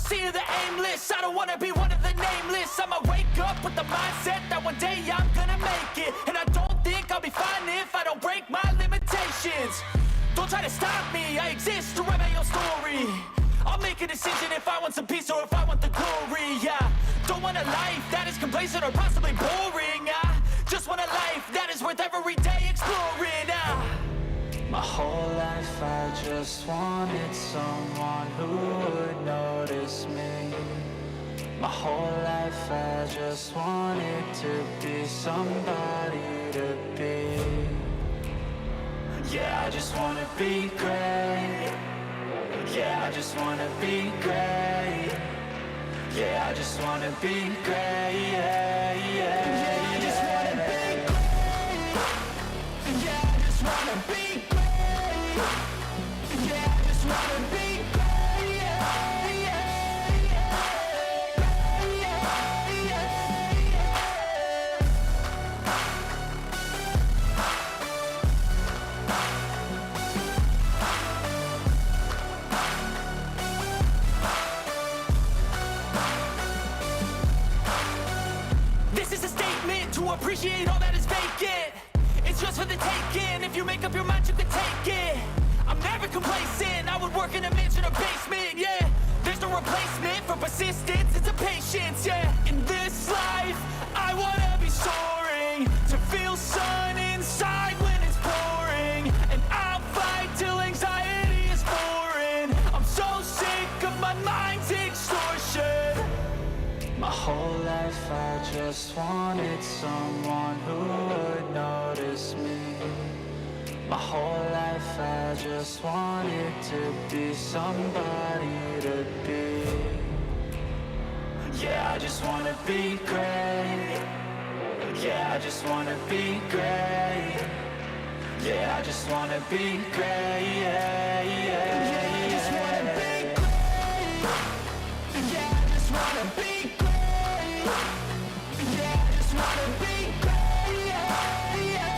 sea of the aimless, I don't wanna be one of the nameless. I'ma wake up with the mindset that one day I'm gonna make it. And I don't think I'll be fine if I don't break my limitations. Don't try to stop me, I exist to write my own story. I'll make a decision if I want some peace or if I want the glory, yeah. Don't want a life that is complacent or possibly boring, I just want a life that is worth every day exploring, My whole life I just wanted someone who would notice me. My whole life I just wanted to be somebody to be. Yeah, I just wanna be great. Yeah, I just wanna be great. Yeah, I just wanna be great. Yeah, yeah, yeah, I just wanna be great. Yeah, I just wanna be great. Yeah, I just wanna be great. Yeah, yeah, yeah, yeah, yeah. This is a statement to appreciate all that is vacant. It's just for the taking. If you make up your mind, you can take it. I'm never complacent. I would work in a mansion or basement, yeah. There's no replacement for persistence, it's a patience, yeah. In this life, I wanna be soaring, to feel sun inside when it's pouring. And I'll fight till anxiety is foreign. I'm so sick of my mind's extortion. My whole life I just wanted someone who would notice me. My whole life I just wanted to be somebody to be. Yeah, I just wanna be great. Yeah, I just wanna be great. Yeah, I just wanna be great. Yeah, yeah, yeah, I just wanna be great. Yeah, I just wanna be great. Yeah, I just wanna be great. Yeah, yeah,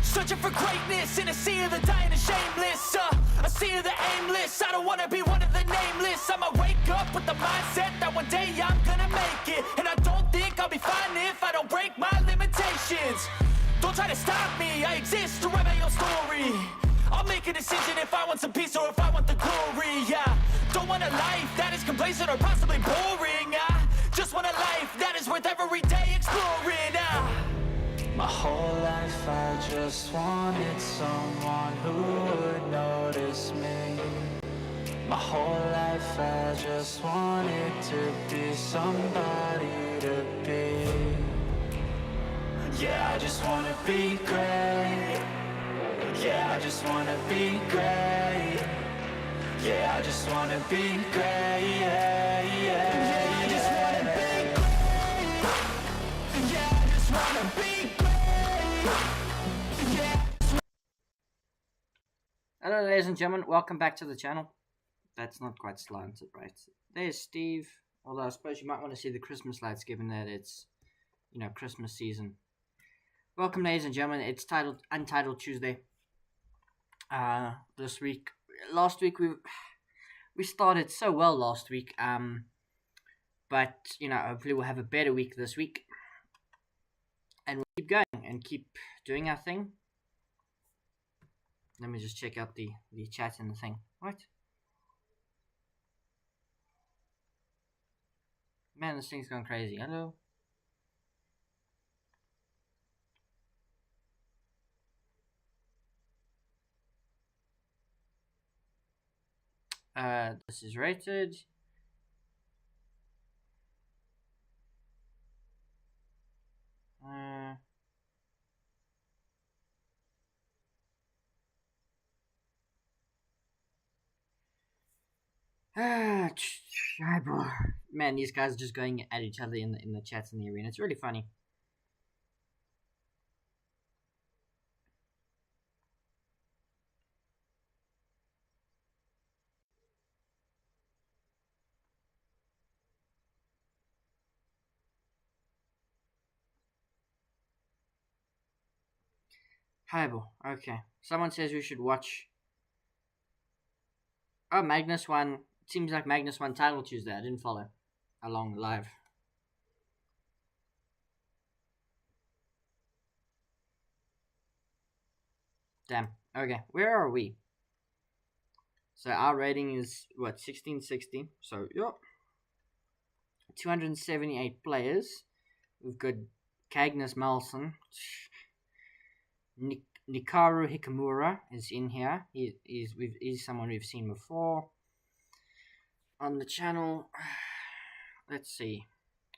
searching for greatness in a sea of the dying and shameless, a sea of the aimless. I don't wanna be one of the nameless. I'ma wake up with the mindset that one day I'm gonna make it. And I don't think I'll be fine if I don't break my limitations. Don't try to stop me, I exist to write my own story. I'll make a decision if I want some peace or if I want the glory, yeah. Don't want a life that is complacent or possibly boring, I just want a life that is worth every day exploring, My whole life I just wanted someone who would notice me. My whole life I just wanted to be somebody to be. Yeah, I just wanna be great. Yeah, I just wanna be great. Yeah, I just wanna be great. Yeah, yeah, yeah, I just wanna be great. Yeah, I just wanna be great. Hello ladies and gentlemen, welcome back to the channel. That's not quite slanted, right? There's Steve, although I suppose you might want to see the Christmas lights given that it's, you know, Christmas season. Welcome ladies and gentlemen, it's titled Untitled Tuesday. This week, last week we started so well last week, but you know, hopefully we'll have a better week this week. And we'll keep going and keep doing our thing. Let me just check out the chat and the thing. What? Man, this thing's going crazy. Hello? This is rated. Man, these guys are just going at each other in the chats in the arena. It's really funny. Highball. Okay. Someone says we should watch. Oh, Magnus won. It seems like Magnus won Title Tuesday. I didn't follow along live. Damn. Okay. Where are we? So our rating is what, 1660. So yep. 278 players. We've got Cagnus Malson. Nikaru Hikamura is in here. He's someone we've seen before on the channel. Let's see.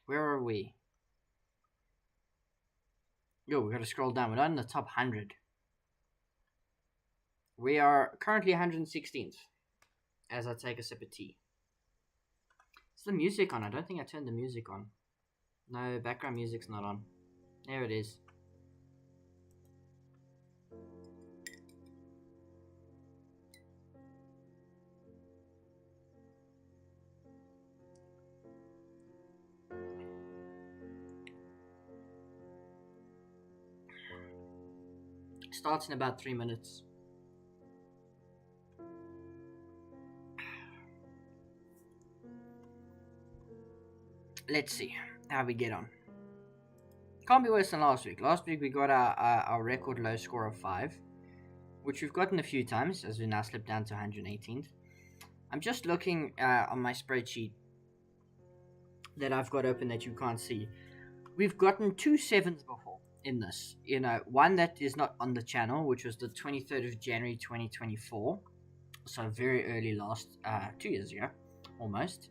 Where are we? Yo, we gotta scroll down. We're not in the top 100. We are currently 116th as I take a sip of tea. Is the music on? I don't think I turned the music on. No, background music's not on. There it is. Starts in about 3 minutes. Let's see how we get on. Can't be worse than last week. Last week we got our record low score of 5, which we've gotten a few times as we now slipped down to 118th. I'm just looking on my spreadsheet that I've got open that you can't see. We've gotten 2 7s before in this. You know, one that is not on the channel, which was the 23rd of January 2024. So very early last, 2 years ago, almost.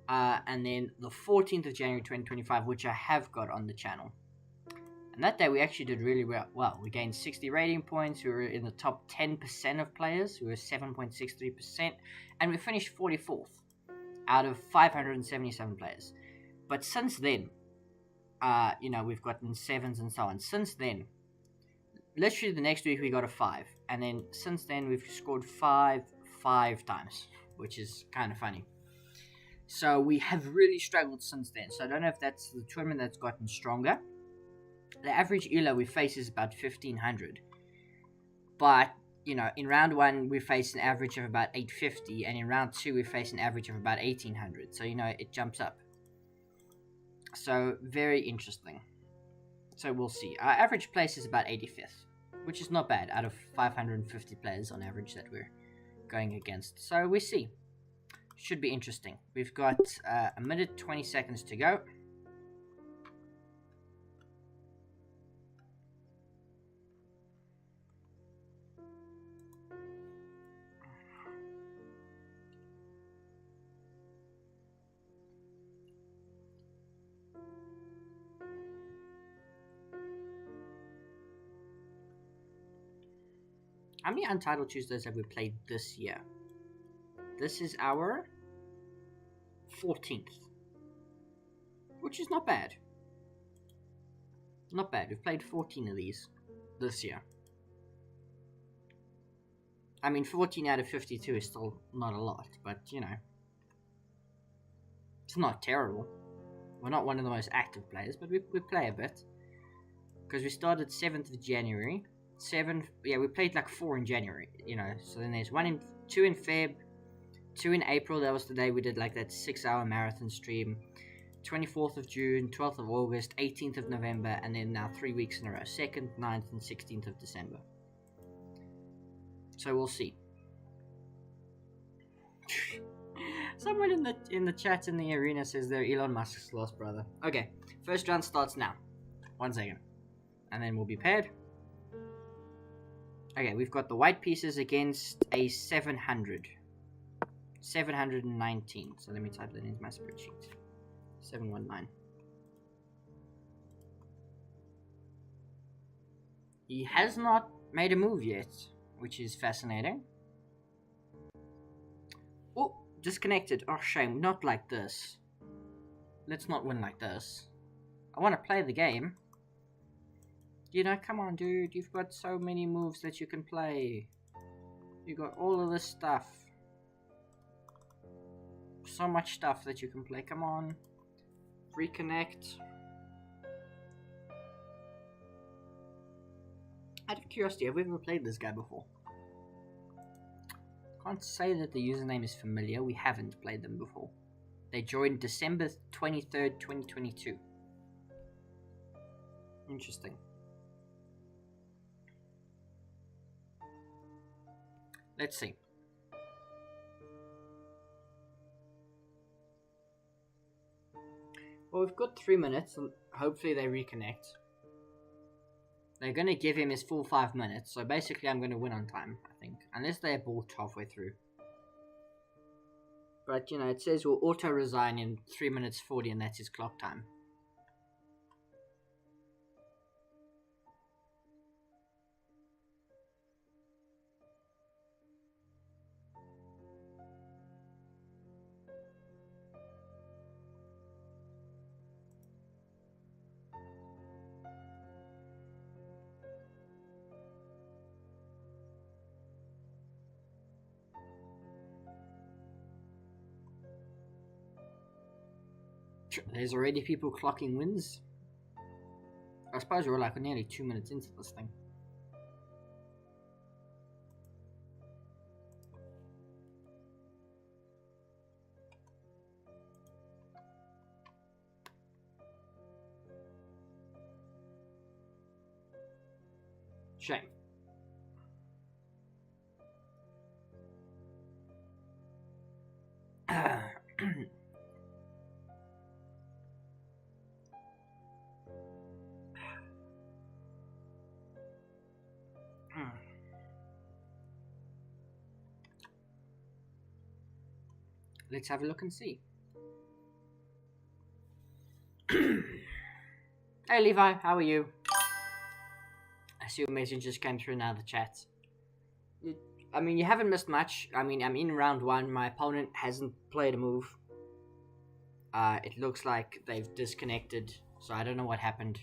And then the 14th of January 2025, which I have got on the channel. And that day we actually did really well. We gained 60 rating points. We were in the top 10% of players. We were 7.63%. And we finished 44th out of 577 players. But since then, you know, we've gotten 7s and so on. Since then, literally the next week we got a 5. And then since then we've scored 5 times, which is kind of funny. So we have really struggled since then. So I don't know if that's the tournament that's gotten stronger. The average ELO we face is about 1500. But, you know, in round 1 we face an average of about 850. And in round 2 we face an average of about 1800. So, you know, it jumps up. So, very interesting. So we'll see. Our average place is about 85th. Which is not bad out of 550 players on average that we're going against. So we see. Should be interesting. We've got a minute 20 seconds to go. How many Untitled Tuesdays have we played this year? This is our 14th. Which is not bad. Not bad. We've played 14 of these this year. I mean, 14 out of 52 is still not a lot, but, you know. It's not terrible. We're not one of the most active players, but we play a bit. Because we started 7th of January. We played like 4 in January, you know. So then there's 2 in Feb, 2 in April. That was the day we did like that 6-hour marathon stream. 24th of June, 12th of August, 18th of November, and then now 3 weeks in a row. 2nd, 9th, and 16th of December. So we'll see. Someone in the chat in the arena says they're Elon Musk's lost brother. Okay, first round starts now. 1 second. And then we'll be paired. Okay, we've got the white pieces against a 700. 719. So let me type that into my spreadsheet. 719. He has not made a move yet, which is fascinating. Oh, Disconnected. Oh, shame. Not like this. Let's not win like this. I want to play the game. You know, come on, dude. You've got so many moves that you can play. You got all of this stuff. So much stuff that you can play. Come on. Reconnect. Out of curiosity, have we ever played this guy before? Can't say that the username is familiar. We haven't played them before. They joined December 23rd, 2022. Interesting. Let's see. Well, we've got 3 minutes, and hopefully they reconnect. They're going to give him his full 5 minutes, so basically I'm going to win on time, I think. Unless they abort halfway through. But, you know, it says we'll auto-resign in 3 minutes 40, and that's his clock time. There's already people clocking wins. I suppose we're like nearly 2 minutes into this thing. Shame. Let's have a look and see. Hey Levi, how are you? I see your message just came through now, the chat. I mean, you haven't missed much. I mean, I'm in round 1. My opponent hasn't played a move. It looks like they've disconnected, so I don't know what happened.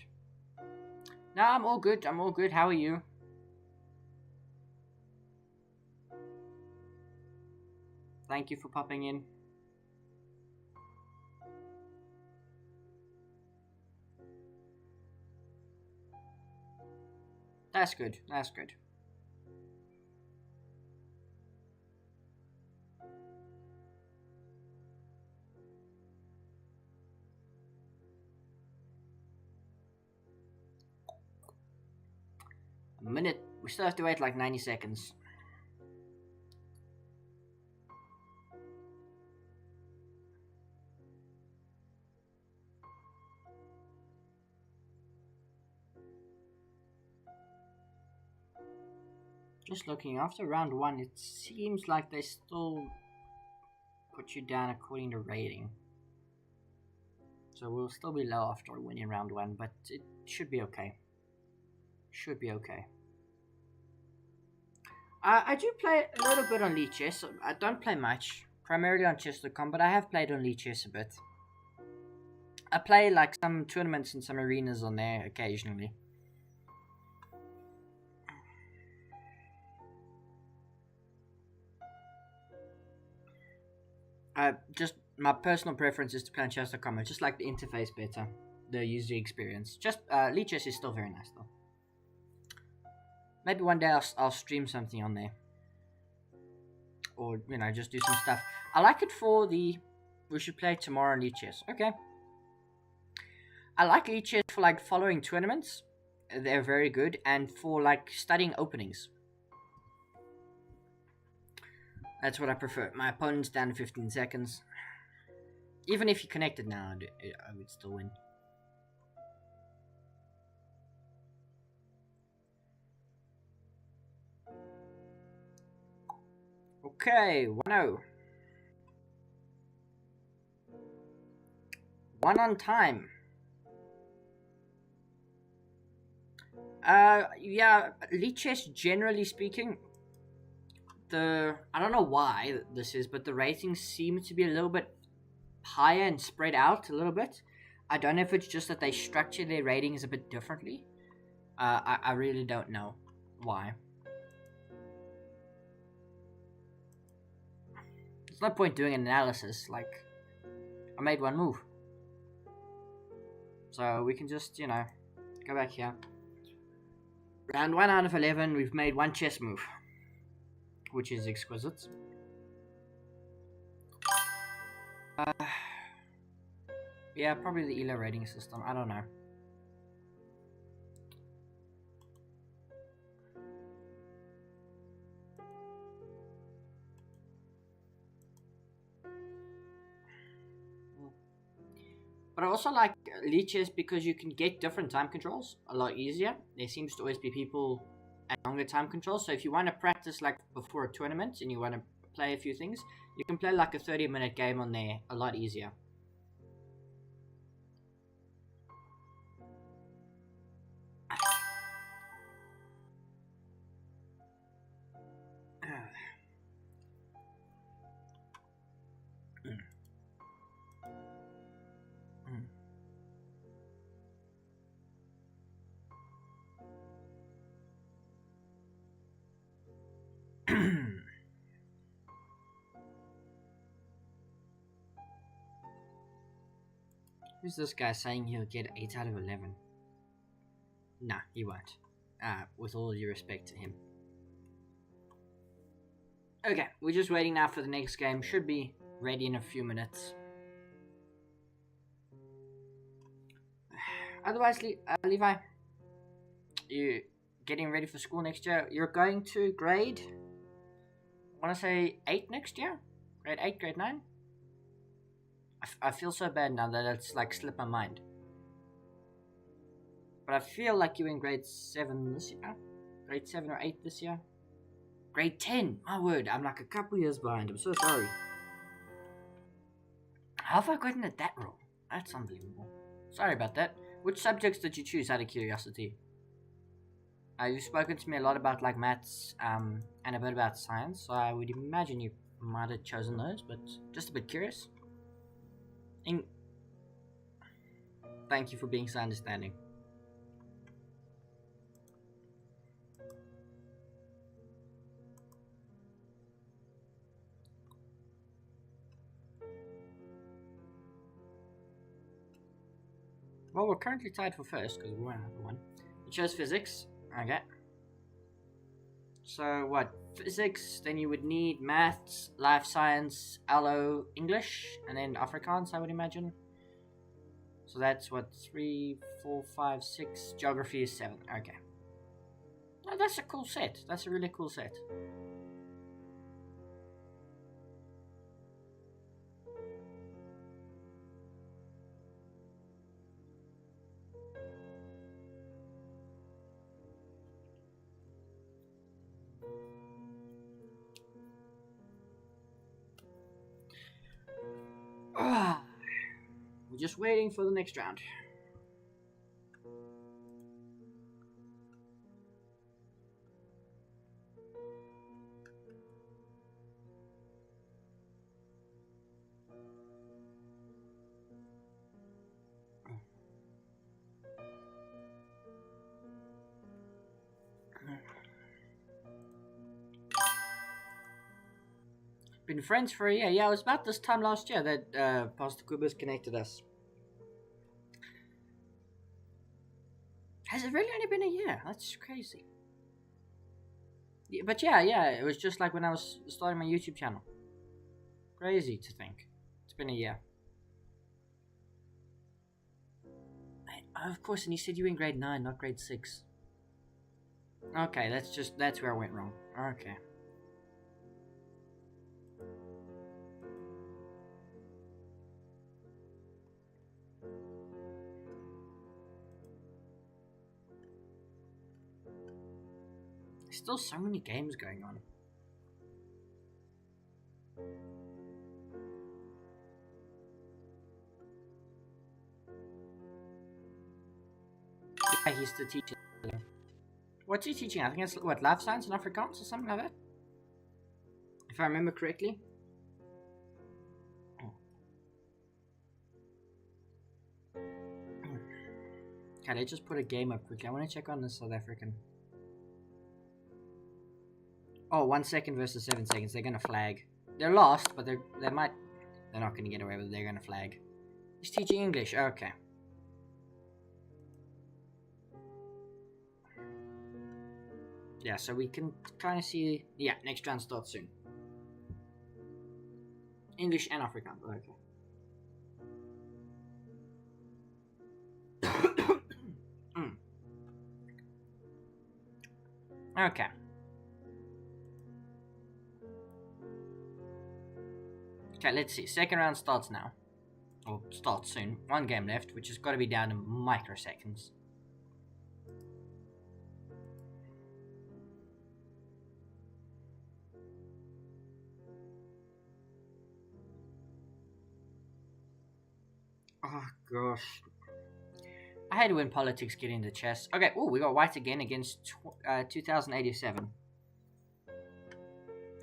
No, I'm all good. I'm all good. How are you? Thank you for popping in. That's good. That's good. A minute. We still have to wait like 90 seconds. Just looking, after round 1, it seems like they still put you down according to rating. So we'll still be low after winning round 1, but it should be okay. Should be okay. I do play a little bit on League Chess. I don't play much, primarily on Chess.com, but I have played on League Chess a bit. I play like some tournaments and some arenas on there occasionally. Just my personal preference is to play on Chess.com. I just like the interface better, the user experience. Just League Chess is still very nice though. Maybe one day I'll stream something on there, or you know, just do some stuff. I like it for the. We should play tomorrow on League Chess. Okay. I like League Chess for like following tournaments. They're very good, and for like studying openings. That's what I prefer. My opponent's down to 15 seconds. Even if he connected now, I would still win. Okay, 1-0. 1 on time. Yeah, League Chess, generally speaking, I don't know why this is, but the ratings seem to be a little bit higher and spread out a little bit. I don't know if it's just that they structure their ratings a bit differently. I really don't know why. There's no point doing an analysis. Like, I made one move, so we can just, you know, go back here. Round 1 out of 11, we've made one chess move, which is exquisite. Yeah, probably the ELO rating system. I don't know. But I also like Elite Chess because you can get different time controls a lot easier. There seems to always be people at longer time controls. So if you want to practice like before a tournament and you want to play a few things, you can play like a 30-minute game on there a lot easier. Who's this guy saying he'll get 8 out of 11? Nah, he won't. With all due respect to him. Okay, we're just waiting now for the next game. Should be ready in a few minutes. Otherwise, Levi, you getting ready for school next year? You're going to grade, I want to say 8 next year? Grade 8, grade 9? I feel so bad now that it's like slipped my mind. But I feel like you're in grade 7 this year. Grade 7 or 8 this year. Grade 10, my word, I'm like a couple years behind. I'm so sorry. How have I gotten it that wrong? That's unbelievable. Sorry about that. Which subjects did you choose out of curiosity? You've spoken to me a lot about like maths and a bit about science, so I would imagine you might have chosen those, but just a bit curious. Thank you for being so understanding. Well, we're currently tied for first because we won another one. You chose physics. Okay. So what? Physics, then you would need maths, life science, allo, English, and then Afrikaans, I would imagine. So that's what, 3, 4, 5, 6. Geography is 7. Okay. Oh, that's a cool set. That's a really cool set. We're just waiting for the next round. Been friends for a year. Yeah, it was about this time last year that Pastor Kubas connected us. Has it really only been a year? That's crazy. Yeah, but yeah, it was just like when I was starting my YouTube channel. Crazy to think. It's been a year. Of course, and you said you were in grade 9, not grade 6. Okay, that's where I went wrong. Okay. Still so many games going on. Yeah, he's still teaching. What's he teaching? I think it's what, life science and Afrikaans or something like that? If I remember correctly. Okay, let's just put a game up quickly. I want to check on the South African. Oh, 1 second versus 7 seconds. They're gonna flag. They're lost, but they're not gonna get away with it. They're gonna flag. He's teaching English. Okay. Yeah, so we can kind of see. Yeah, next round starts soon. English and Afrikaans. Okay. Okay. Okay, let's see. Second round starts now. Or starts soon. 1 game left, which has got to be down to microseconds. Oh, gosh. I hate it when politics get into chess. Okay, oh, we got white again against 2087.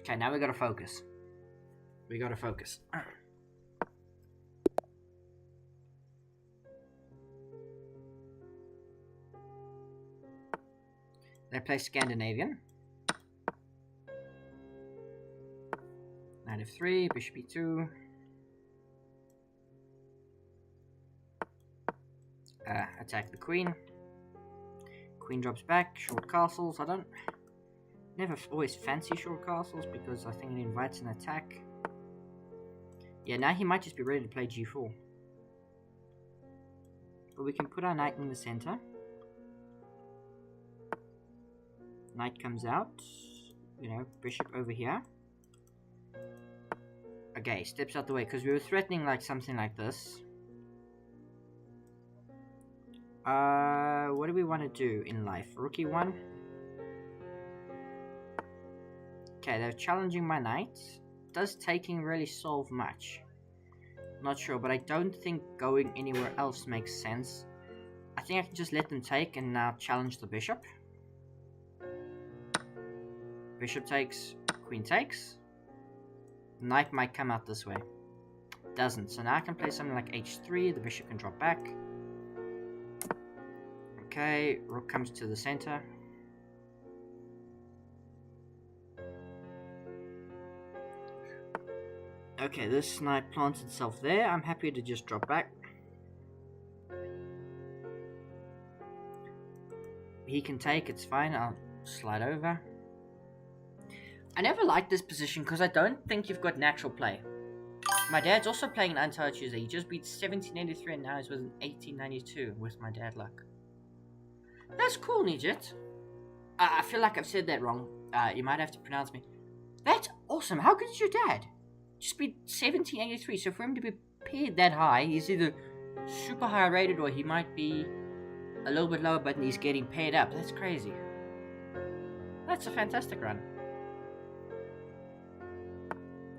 Okay, now we gotta focus. We gotta focus. They play Scandinavian. Knight f3, bishop e2. Attack the queen. Queen drops back. Short castles. I don't... Never always fancy short castles because I think it invites an attack. Yeah, now he might just be ready to play g4. But we can put our knight in the center. Knight comes out. You know, bishop over here. Okay, steps out the way because we were threatening like something like this. What do we want to do in life? Rook e1. Okay, they're challenging my knight. Does taking really solve much? Not sure, but I don't think going anywhere else makes sense. I think I can just let them take and now challenge the bishop. Bishop takes, queen takes. Knight might come out this way. Doesn't, so now I can play something like h3, the bishop can drop back. Okay, rook comes to the center. Okay, this knight plants itself there. I'm happy to just drop back. He can take, it's fine. I'll slide over. I never liked this position because I don't think you've got natural play. My dad's also playing an Untitled Tuesday. He just beat 1783 and now he's with an 1892 with my dad luck. That's cool, Nijit. I feel like I've said that wrong. You might have to pronounce me. That's awesome. How good is your dad? Just beat 1783. So for him to be paid that high, he's either super high rated or he might be a little bit lower, but he's getting paid up. That's crazy. That's a fantastic run.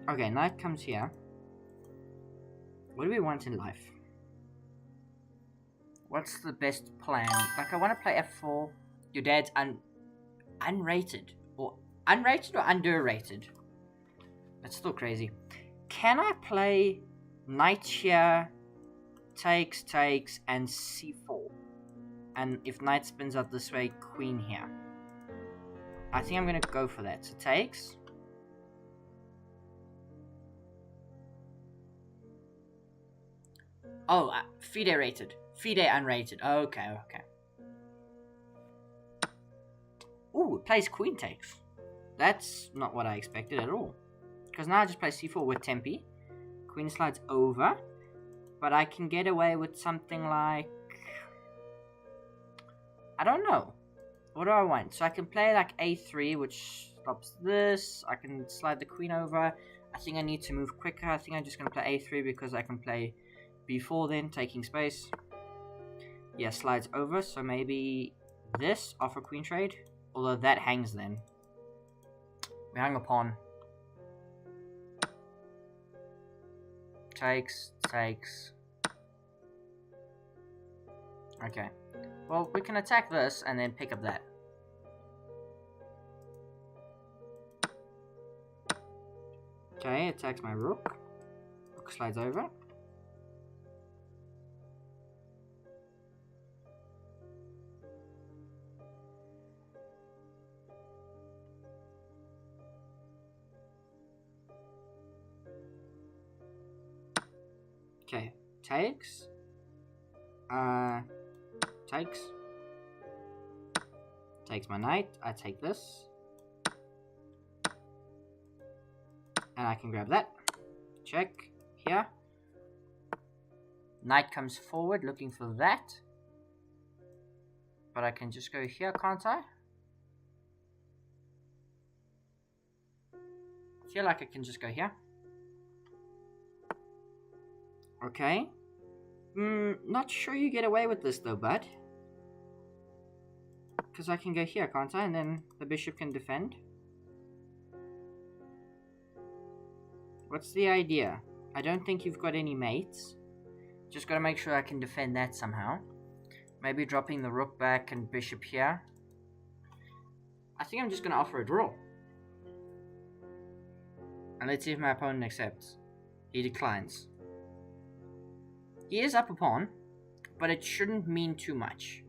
Okay, knight comes here. What do we want in life? What's the best plan? Like, I want to play f4. Your dad's unrated. Or unrated or underrated? That's still crazy. Can I play knight here, takes, and c4? And if knight spins out this way, queen here. I think I'm going to go for that. So takes. Oh, FIDE rated. FIDE unrated. Okay. Ooh, it plays queen takes. That's not what I expected at all. Because now I just play c4 with Tempe. Queen slides over. But I can get away with something like... I don't know. What do I want? So I can play like a3, which stops this. I can slide the queen over. I think I need to move quicker. I think I'm just going to play a3 because I can play b4 then, taking space. Yeah, slides over. So maybe this off a queen trade. Although that hangs then. We hung a pawn. Takes. Okay. Well, we can attack this and then pick up that. Okay, attacks my rook. Rook slides over. Okay, takes. Takes. Takes my knight. I take this. And I can grab that. Check. Here. Knight comes forward looking for that. But I can just go here, can't I? I feel like I can just go here. Okay. Not sure you get away with this though, bud. Because I can go here, can't I? And then the bishop can defend. What's the idea? I don't think you've got any mates. Just gotta make sure I can defend that somehow. Maybe dropping the rook back and bishop here. I think I'm just gonna offer a draw. And let's see if my opponent accepts. He declines. He is up a pawn, but it shouldn't mean too much.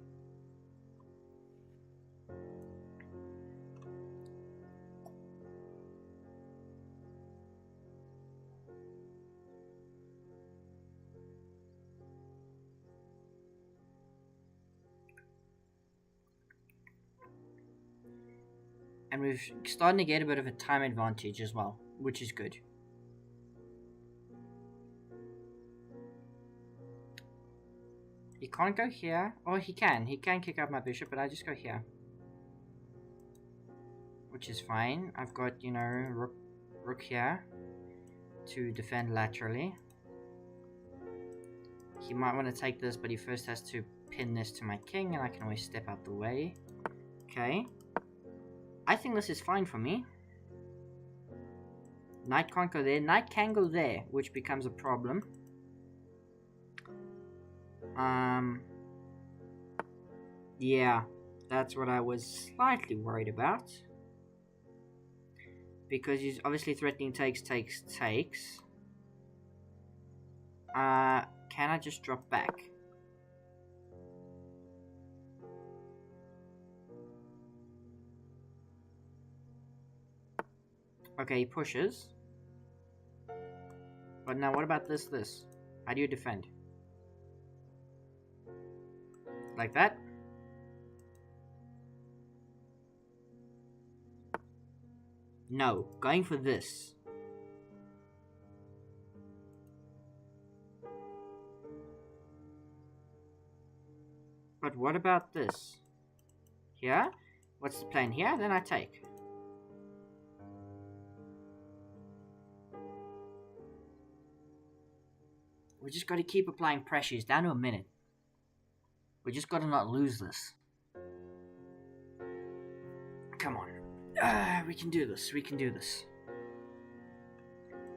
And we're starting to get a bit of a time advantage as well, which is good. He can't go here. Or he can. He can kick out my bishop, but I just go here. Which is fine. I've got, you know, rook here to defend laterally. He might want to take this, but he first has to pin this to my king, and I can always step out the way. Okay. I think this is fine for me. Knight can't go there. Knight can go there, which becomes a problem. Yeah, that's what I was slightly worried about. Because he's obviously threatening takes. Can I just drop back? Okay, he pushes. But now what about this? How do you defend? Like that? No, going for this. But what about this? Here? What's the plan here? Then I take. We just got to keep applying pressure. He's down to a minute. We just got to not lose this. Come on. We can do this. We can do this.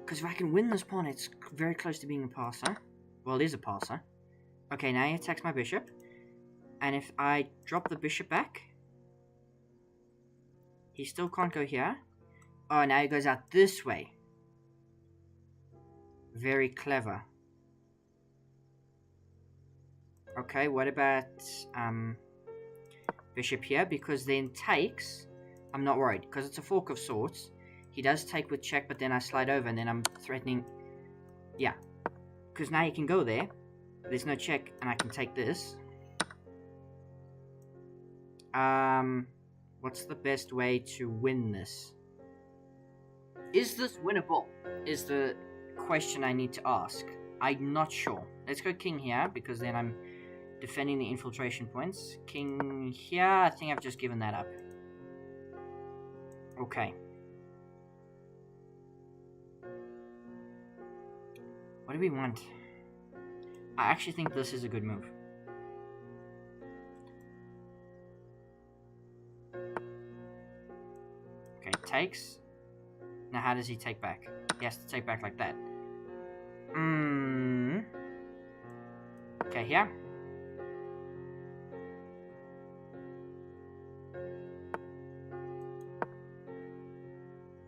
Because if I can win this pawn, it's very close to being a passer. Well, it is a passer. Okay, now he attacks my bishop. And if I drop the bishop back, he still can't go here. Oh, now he goes out this way. Very clever. Okay, what about bishop here? Because then takes, I'm not worried, because it's a fork of swords. He does take with check, but then I slide over, and then I'm threatening. Yeah, because now he can go there. There's no check, and I can take this. What's the best way to win this? Is this winnable? Is the question I need to ask. I'm not sure. Let's go king here, because then I'm defending the infiltration points. King here, I think I've just given that up. Okay. What do we want? I actually think this is a good move. Okay, takes. Now how does he take back? He has to take back like that. Okay, here.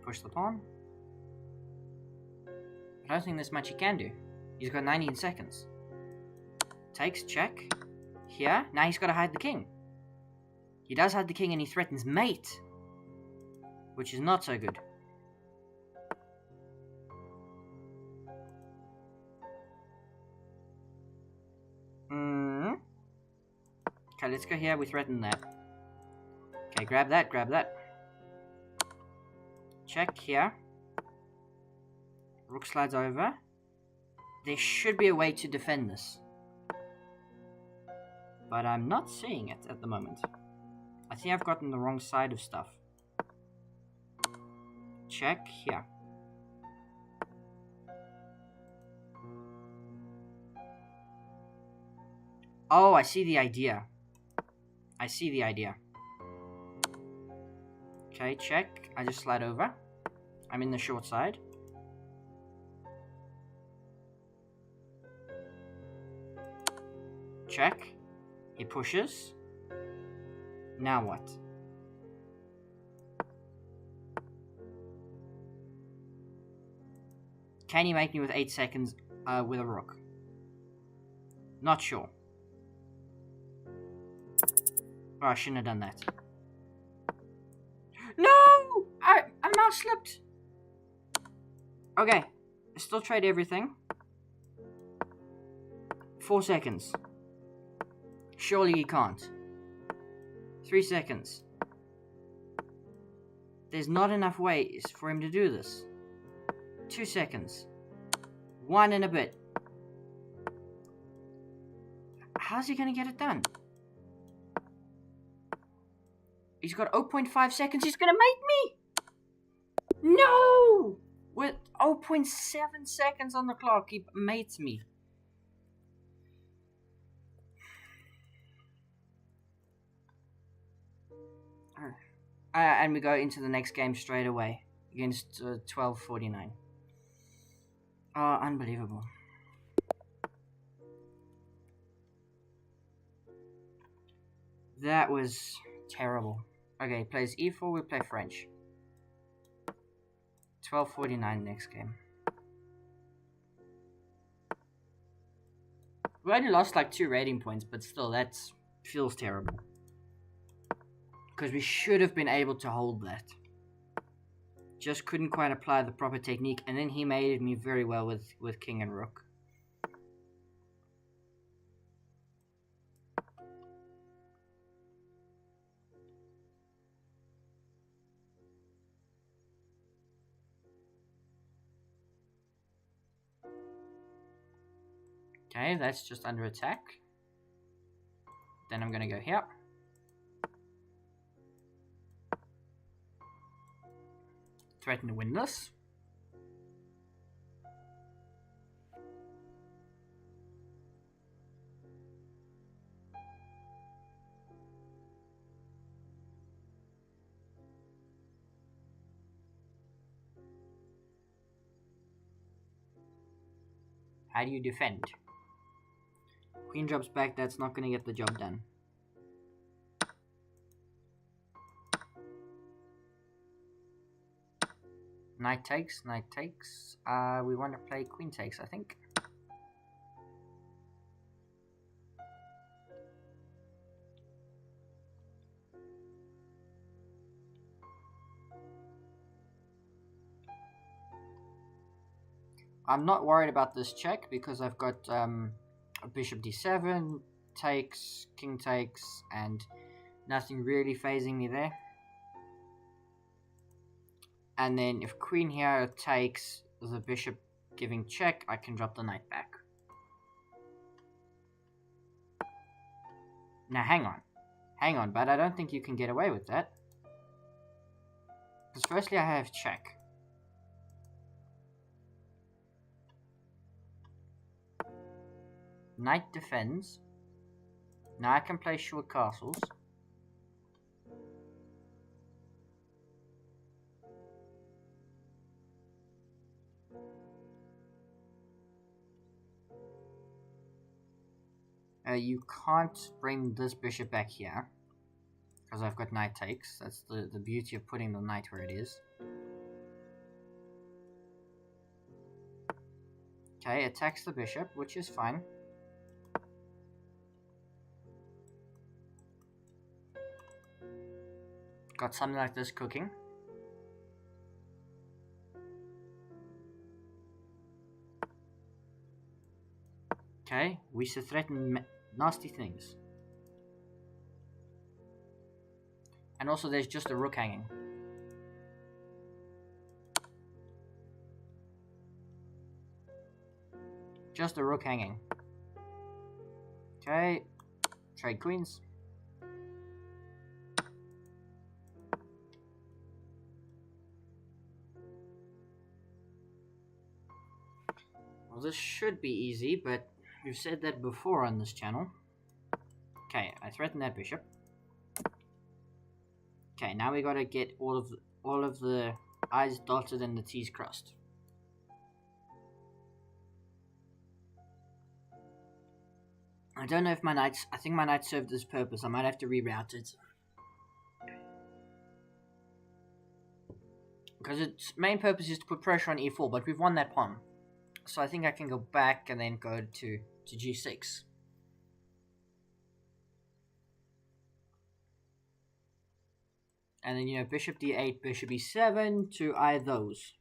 Push the pawn. I don't think there's much he can do. He's got 19 seconds. Takes, check. Here, now he's got to hide the king. He does hide the king and he threatens mate, which is not so good. Okay, let's go here. We threaten that. Okay, grab that, grab that. Check here. Rook slides over. There should be a way to defend this, but I'm not seeing it at the moment. I think I've gotten the wrong side of stuff. Check here. Oh, I see the idea. I see the idea. Okay, check. I just slide over. I'm in the short side. Check. He pushes. Now what? Can he make me with 8 seconds with a rook? Not sure. Oh, I shouldn't have done that. No! I mouse slipped. Okay. Still trade everything. 4 seconds. Surely he can't. 3 seconds. There's not enough ways for him to do this. 2 seconds. 1 and a bit. How's he gonna get it done? He's got 0.5 seconds. He's gonna make me! No! With 0.7 seconds on the clock, he mates me. And we go into the next game straight away against 1249. Oh, unbelievable. That was terrible. Okay, he plays e4, we play French. 1249 next game. We only lost like 2 rating points, but still, that feels terrible. Because we should have been able to hold that. Just couldn't quite apply the proper technique, and then he mated me very well with king and rook. Okay, that's just under attack. Then I'm gonna go here. Threaten to win this. How do you defend? Queen drops back, that's not going to get the job done. Knight takes, knight takes. We want to play queen takes, I think. I'm not worried about this check because I've got bishop d7, takes, king takes, and nothing really phasing me there. And then if queen here takes, the bishop giving check, I can drop the knight back. Now hang on, but I don't think you can get away with that. Because firstly I have check. Knight defends. Now I can play short castles. You can't bring this bishop back here because I've got knight takes. That's the beauty of putting the knight where it is. Okay, attacks the bishop, which is fine. Got something like this cooking. Okay, we should threaten nasty things. And also there's just a rook hanging. Just a rook hanging. Okay, trade queens. Well, this should be easy, but we've said that before on this channel. Okay, I threatened that bishop. Okay, now we gotta get all of the I's dotted and the T's crossed. I don't know if my knights... I think my knight served this purpose. I might have to reroute it. Because its main purpose is to put pressure on e4, but we've won that pawn. So I think I can go back and then go to g6. And then, you know, bishop d8, bishop e7 to eye those.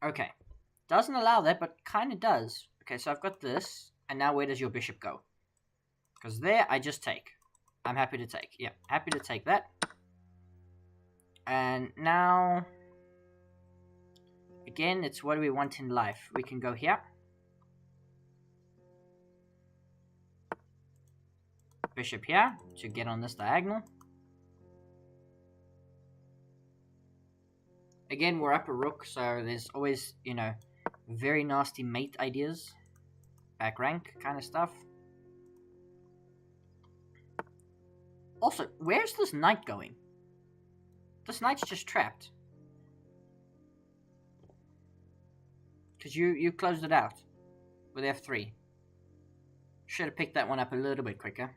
Okay. Doesn't allow that, but kind of does. Okay, so I've got this. And now where does your bishop go? Because there, I just take. I'm happy to take. Yeah, happy to take that. And now... Again, it's what do we want in life. We can go here. Bishop here to get on this diagonal. Again, we're up a rook, so there's always, you know, very nasty mate ideas. Back rank kind of stuff. Also, where's this knight going? This knight's just trapped. Because you closed it out with f3. Should have picked that one up a little bit quicker.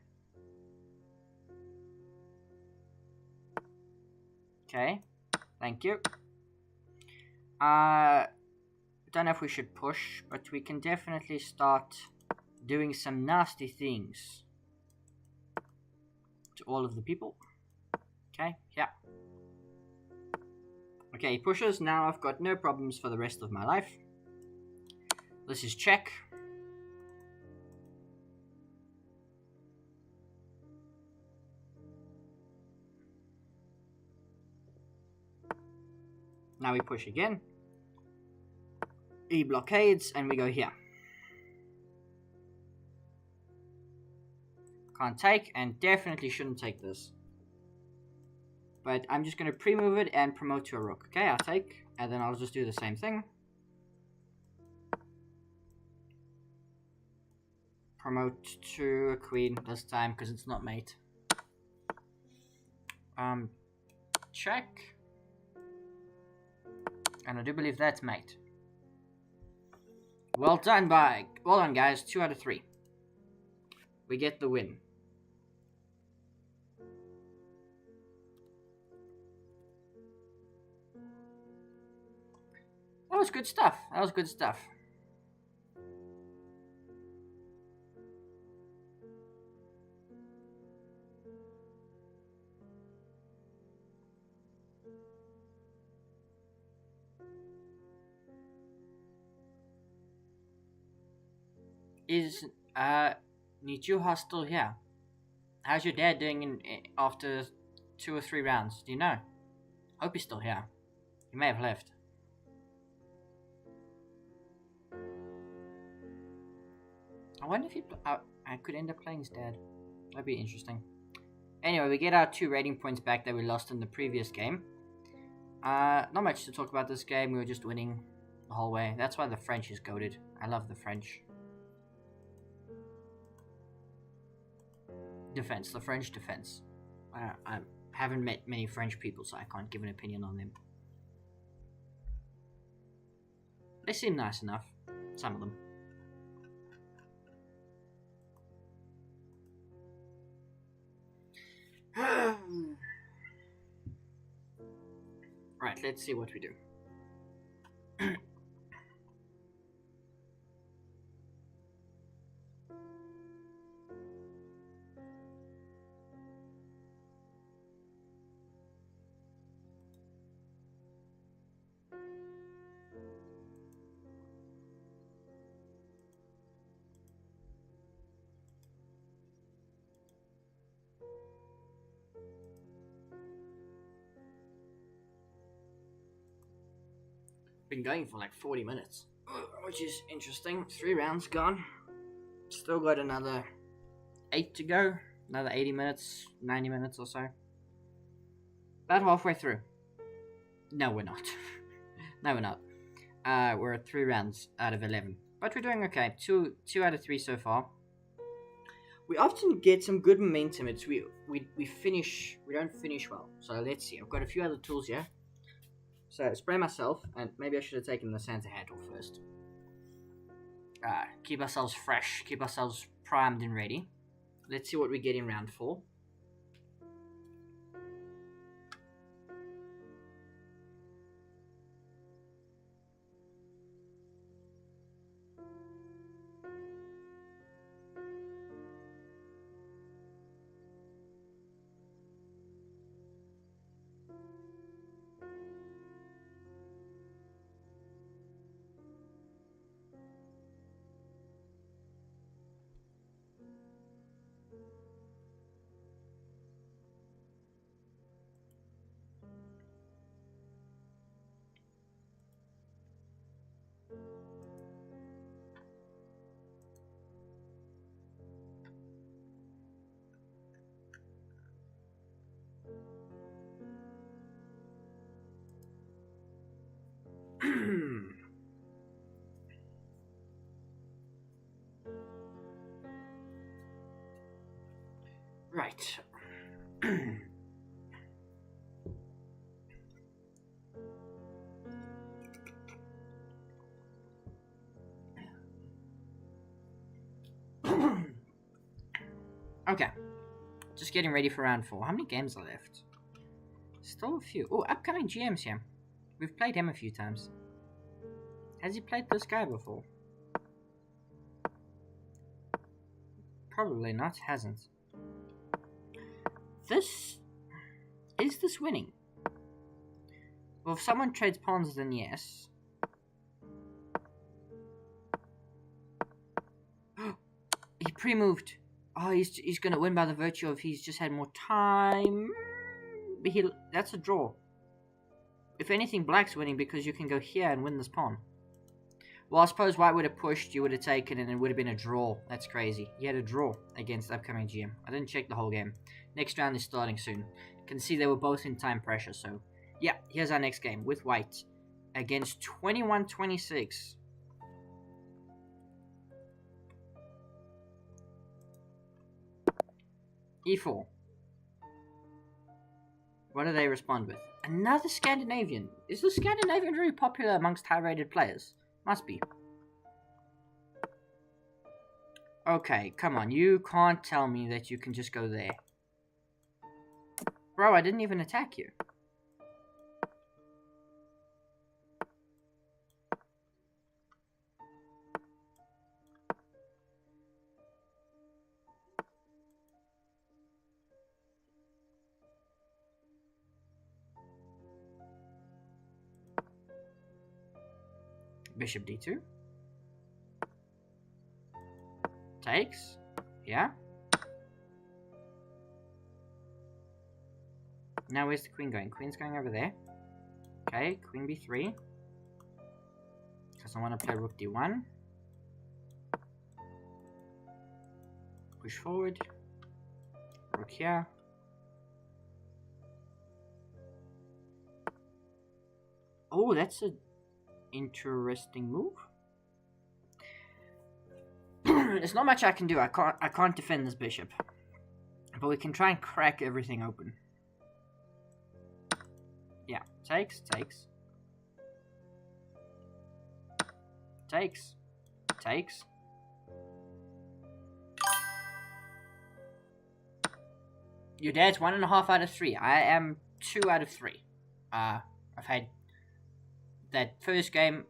Okay, thank you. Don't know if we should push, but we can definitely start doing some nasty things to all of the people. Okay, yeah. Okay, he pushes. Now I've got no problems for the rest of my life. This is check. Now we push again. E blockades, and we go here. Can't take, and definitely shouldn't take this. But I'm just going to pre-move it and promote to a rook. Okay, I'll take, and then I'll just do the same thing. Promote to a queen this time, because it's not mate. Check. And I do believe that's mate. Well done, guys. 2 out of 3. We get the win. That was good stuff. That was good stuff. Is Nijuha still here? How's your dad doing after 2 or 3 rounds? Do you know? Hope he's still here. He may have left. I wonder if I could end up playing his dad. That'd be interesting. Anyway, we get our 2 rating points back that we lost in the previous game. Not much to talk about this game. We were just winning the whole way. That's why the French is goated. I love the French. Defense, the French defense. I haven't met many French people, so I can't give an opinion on them. They seem nice enough, some of them. Right, let's see what we do. been going for like 40 minutes, which is interesting. 3 rounds gone. Still got another 8 to go. Another 80 minutes, 90 minutes or so. About halfway through. No, we're not. No, we're not. We're at 3 rounds out of 11. But we're doing okay. 2 out of 3 so far. We often get some good momentum. It's we don't finish well. So let's see. I've got a few other tools here. So spray myself, and maybe I should have taken the Santa hat off first. Keep ourselves fresh, keep ourselves primed and ready. Let's see what we get in round 4. Right. Okay. Just getting ready for round 4. How many games are left? Still a few. Oh, upcoming GMs here. We've played him a few times. Has he played this guy before? Probably not, hasn't. Is this winning? Well, if someone trades pawns, then yes. He pre-moved. Oh, he's gonna win by the virtue of he's just had more time. But that's a draw. If anything, black's winning because you can go here and win this pawn. Well, I suppose white would have pushed, you would have taken, and it would have been a draw. That's crazy. He had a draw against upcoming GM. I didn't check the whole game. Next round is starting soon. You can see they were both in time pressure, so... Yeah, here's our next game with white against 21-26. E4. What do they respond with? Another Scandinavian. Is the Scandinavian very popular amongst high-rated players? Must be. Okay, come on. You can't tell me that you can just go there. Bro, I didn't even attack you. Bishop d2. Takes. Yeah. Now where's the queen going? Queen's going over there. Okay, queen b3. Because I want to play rook d1. Push forward. Rook here. Oh, that's a interesting move. There's not much I can do. I can't defend this bishop. But we can try and crack everything open. Yeah, takes. Your dad's 1.5 out of 3. I am 2 out of 3. I've had that first game.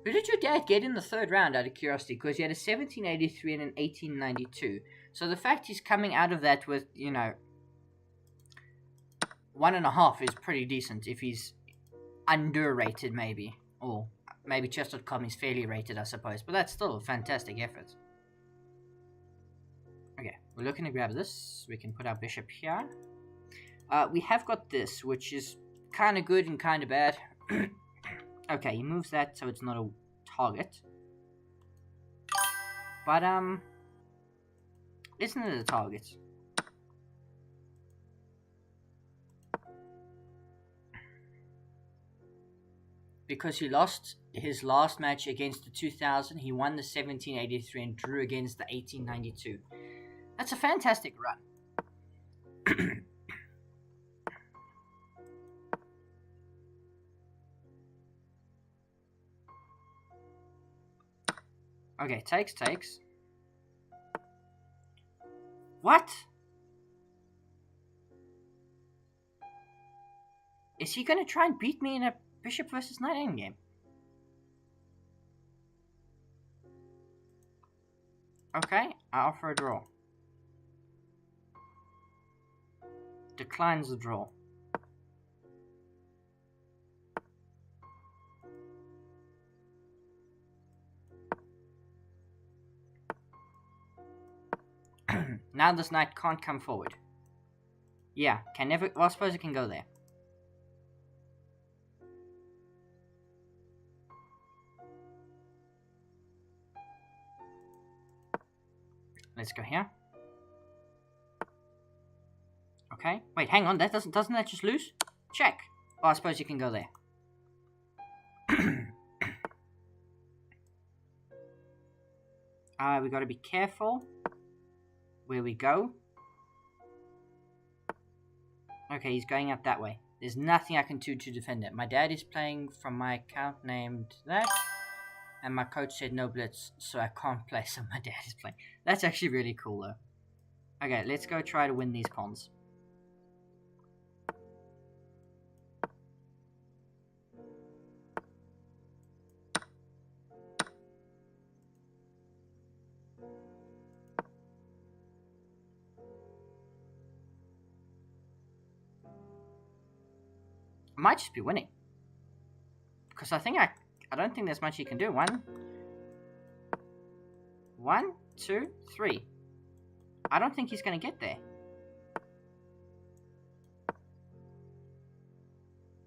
Who did your dad get in the third round, out of curiosity? Because he had a 1783 and an 1892. So the fact he's coming out of that with, 1.5 is pretty decent. If he's underrated, maybe. Or maybe chess.com is fairly rated, I suppose. But that's still a fantastic effort. Okay, we're looking to grab this. We can put our bishop here. We have got this, which is kind of good and kind of bad. Okay, he moves that so it's not a target. But, isn't it a target? Because he lost his last match against the 2000, he won the 1783 and drew against the 1892. That's a fantastic run. Okay, takes. What? Is he gonna try and beat me in a Bishop versus Knight endgame? Okay, I offer a draw. Declines the draw. Now this knight can't come forward. Yeah, can never... Well, I suppose it can go there. Let's go here. Okay. Wait, hang on. That doesn't that just lose? Check. Oh, I suppose you can go there. We gotta be careful where we go. Okay, he's going out that way. There's nothing I can do to defend it. My dad is playing from my account named that. And my coach said no blitz, so I can't play, so my dad is playing. That's actually really cool, though. Okay, let's go try to win these pawns. I might just be winning. Because I don't think there's much he can do. 1, 2, 3. I don't think he's going to get there.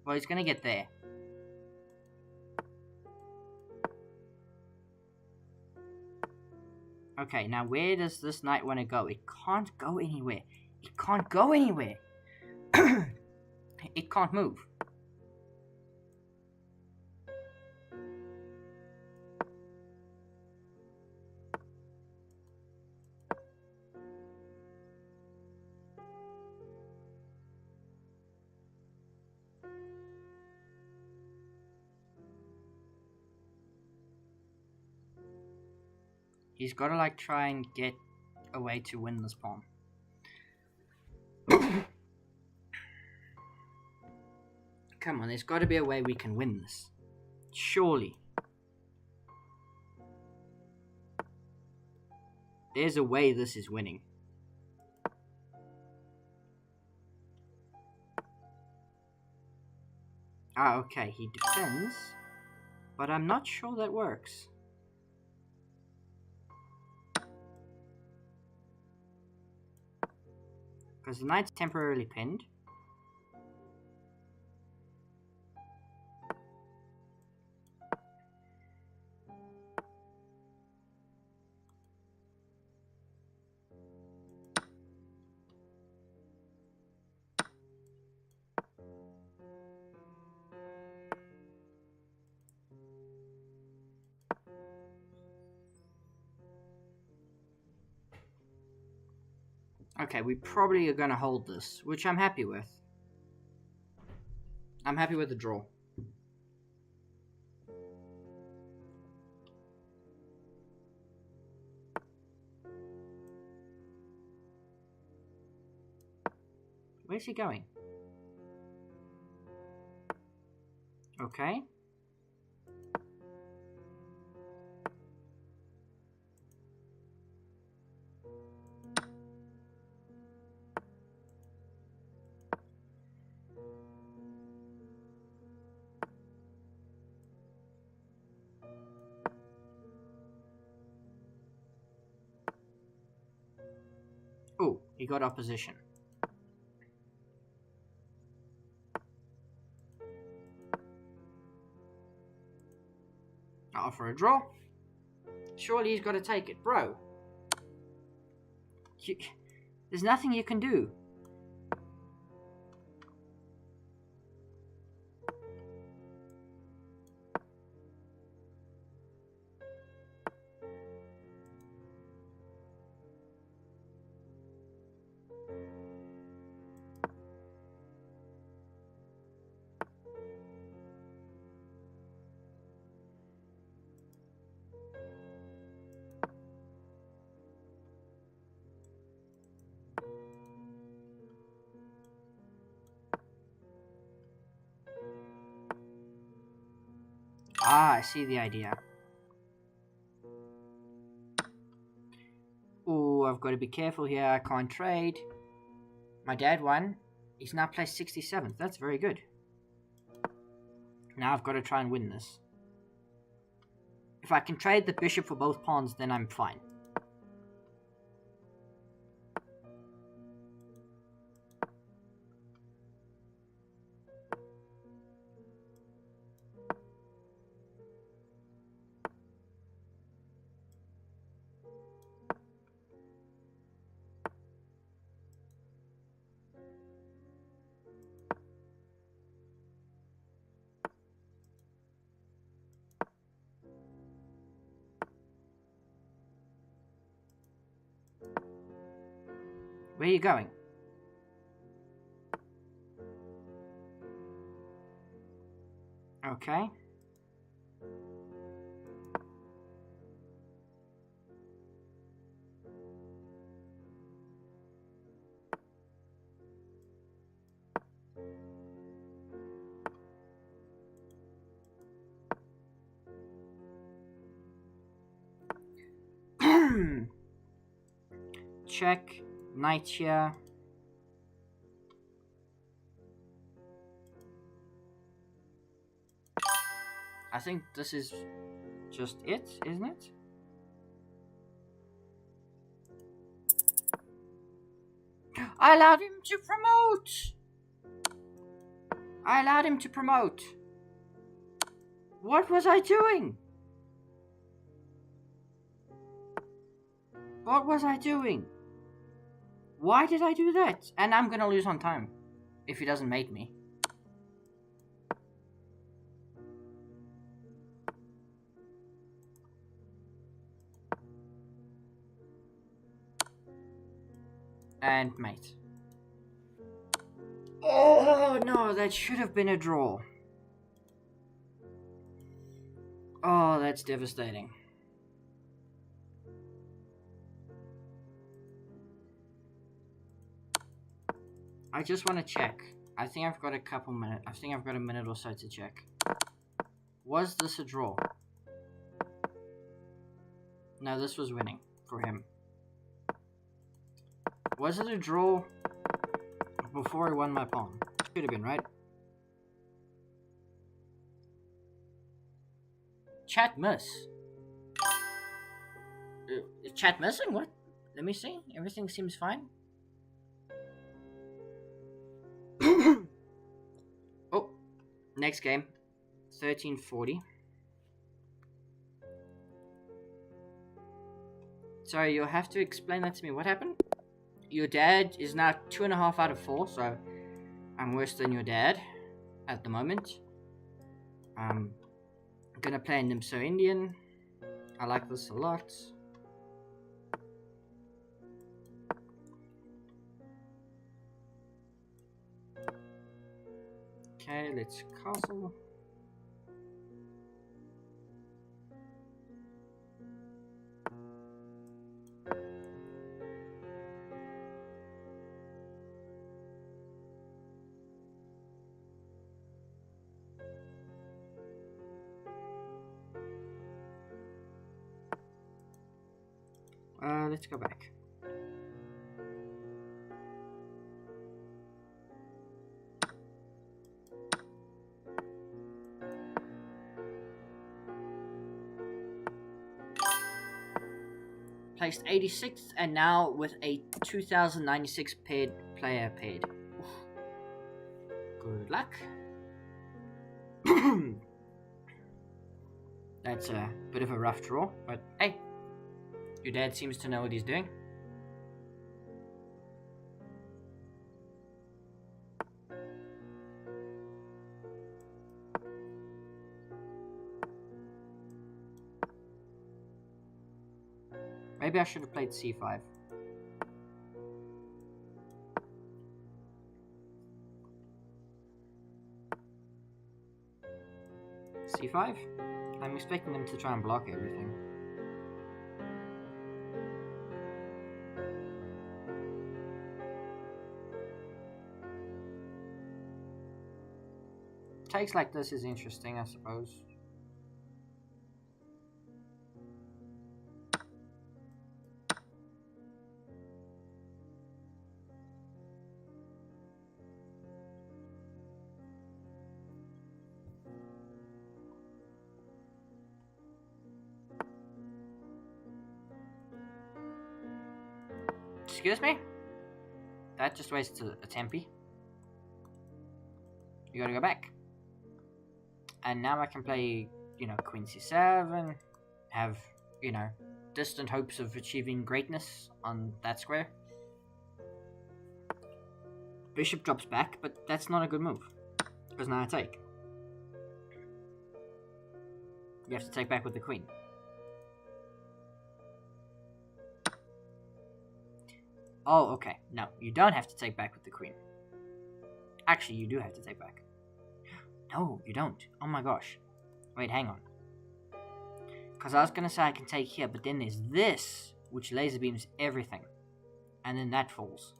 Well, he's going to get there. Okay, now where does this knight want to go? It can't go anywhere. It can't go anywhere. It can't move. He's got to like try and get a way to win this pawn. Come on, there's got to be a way we can win this. Surely. There's a way this is winning. Ah, okay, he defends, but I'm not sure that works. Because the knight's temporarily pinned. Okay, we probably are going to hold this, which I'm happy with. I'm happy with the draw. Where's he going? Okay. Oh, he got opposition. I offer a draw. Surely he's got to take it. Bro. There's nothing you can do. Ah, I see the idea. Ooh, I've got to be careful here. I can't trade. My dad won. He's now placed 67th. That's very good. Now I've got to try and win this. If I can trade the bishop for both pawns, then I'm fine. Where are you going? Okay. Check. Knight here. I think this is just it, isn't it? I allowed him to promote! I allowed him to promote. What was I doing? What was I doing? Why did I do that? And I'm gonna lose on time if he doesn't mate me. And mate. Oh no, that should have been a draw. Oh, that's devastating. I just want to check. I think I've got a couple minutes. I think I've got a minute or so to check. Was this a draw? No, this was winning for him. Was it a draw before I won my pawn? Should have been, right? Chat miss. Chat missing? What? Let me see. Everything seems fine. Oh, next game. 1340. Sorry, you'll have to explain that to me. What happened? Your dad is now 2.5 out of 4, so I'm worse than your dad at the moment. I'm gonna play Nimso Indian. I like this a lot. Okay, let's castle. Let's go back. Placed 86th and now with a 2096 paired player paired. Oof. Good luck. That's a bit of a rough draw, but hey, your dad seems to know what he's doing. Maybe I should have played c5. c5? I'm expecting them to try and block everything. Takes like this is interesting, I suppose. Excuse me? That just wastes a tempi. You gotta go back. And now I can play, you know, Queen c7, have, you know, distant hopes of achieving greatness on that square. Bishop drops back, but that's not a good move, because now I take. You have to take back with the queen. Oh, okay. No, you don't have to take back with the queen. Actually, you do have to take back. No, you don't. Oh my gosh. Wait, hang on. Because I was going to say I can take here, but then there's this, which laser beams everything. And then that falls.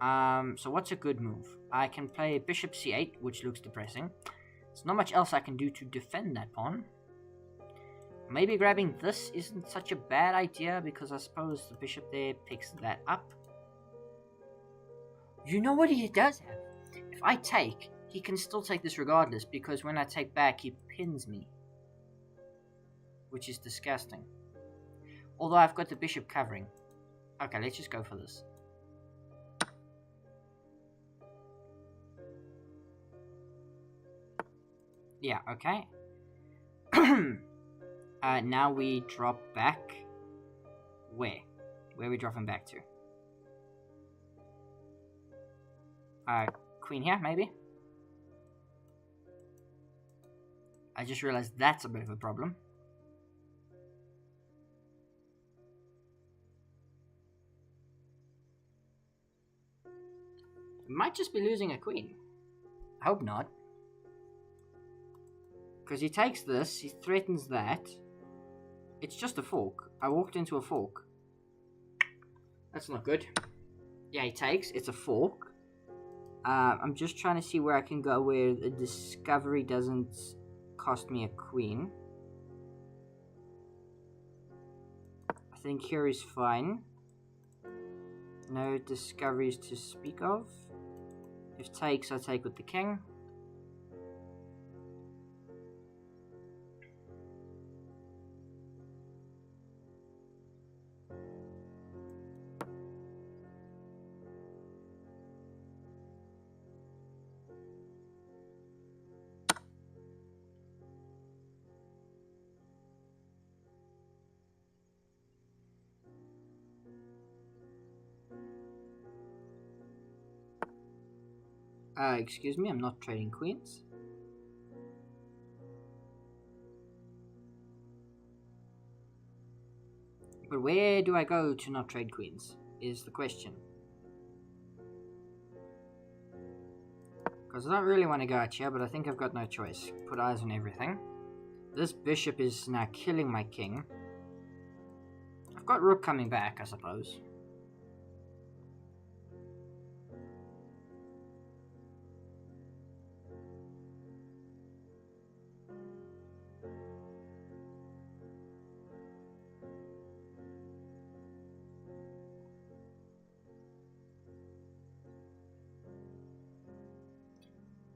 So what's a good move? I can play bishop c8, which looks depressing. There's not much else I can do to defend that pawn. Maybe grabbing this isn't such a bad idea, because I suppose the bishop there picks that up. You know what he does have? If I take, he can still take this regardless, because when I take back, he pins me. Which is disgusting. Although I've got the bishop covering. Okay, let's just go for this. Yeah, okay. Now we drop back. Where? Where are we dropping back to? Queen here, maybe? I just realized that's a bit of a problem. Might just be losing a queen. I hope not. Because he takes this, he threatens that. It's just a fork. I walked into a fork. That's not good. Yeah, he takes. It's a fork. I'm just trying to see where I can go where the discovery doesn't cost me a queen. I think here is fine. No discoveries to speak of. If takes, I take with the king. Excuse me, I'm not trading queens. But where do I go to not trade queens, is the question. Because I don't really want to go out here, but I think I've got no choice. Put eyes on everything. This bishop is now killing my king. I've got rook coming back, I suppose.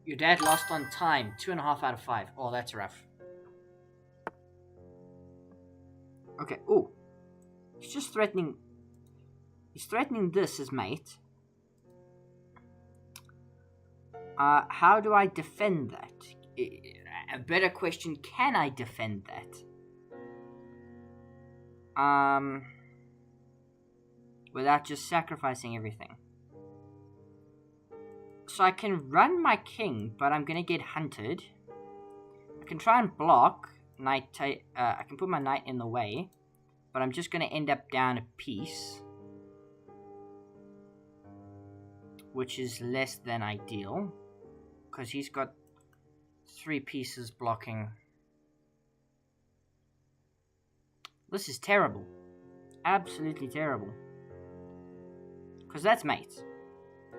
Your dad lost on time. 2.5 out of 5. Oh, that's rough. Okay, oh. He's just threatening... He's threatening this as mate. How do I defend that? A better question, can I defend that? Without just sacrificing everything. So I can run my king, but I'm gonna get hunted. I can try and block. I can put my knight in the way, but I'm just gonna end up down a piece, which is less than ideal, because he's got 3 pieces blocking. This is terrible. Absolutely terrible. Because that's mate.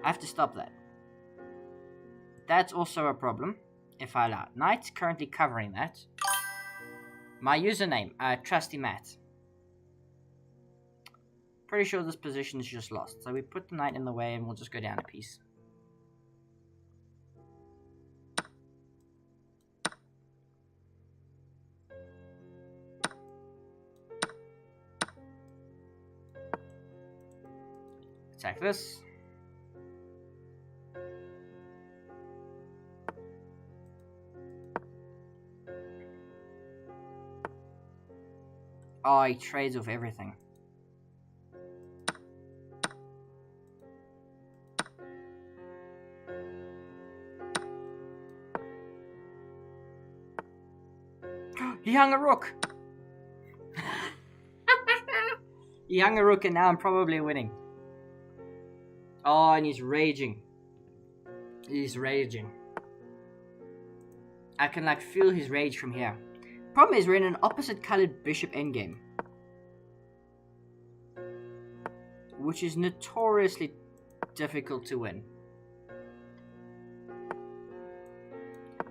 I have to stop that. That's also a problem, if I allow it. Knight's currently covering that. My username, Trusty Matt. Pretty sure this position is just lost. So we put the knight in the way and we'll just go down a piece. Attack this. Oh, he trades off everything. He hung a rook! He hung a rook and now I'm probably winning. Oh, and he's raging. He's raging. I can like feel his rage from here. Problem is we're in an opposite colored bishop endgame, which is notoriously difficult to win.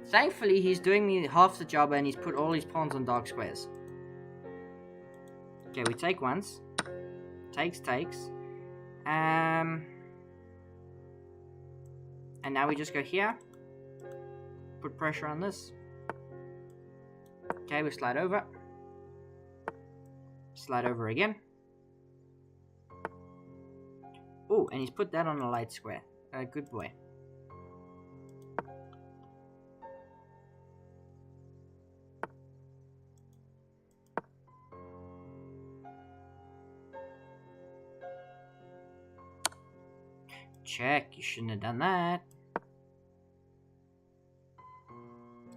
Thankfully, he's doing me half the job and he's put all his pawns on dark squares. Okay, we take once. Takes. And now we just go here. Put pressure on this. Okay, we slide over. Slide over again. Oh, and he's put that on a light square. Good boy. Check, you shouldn't have done that.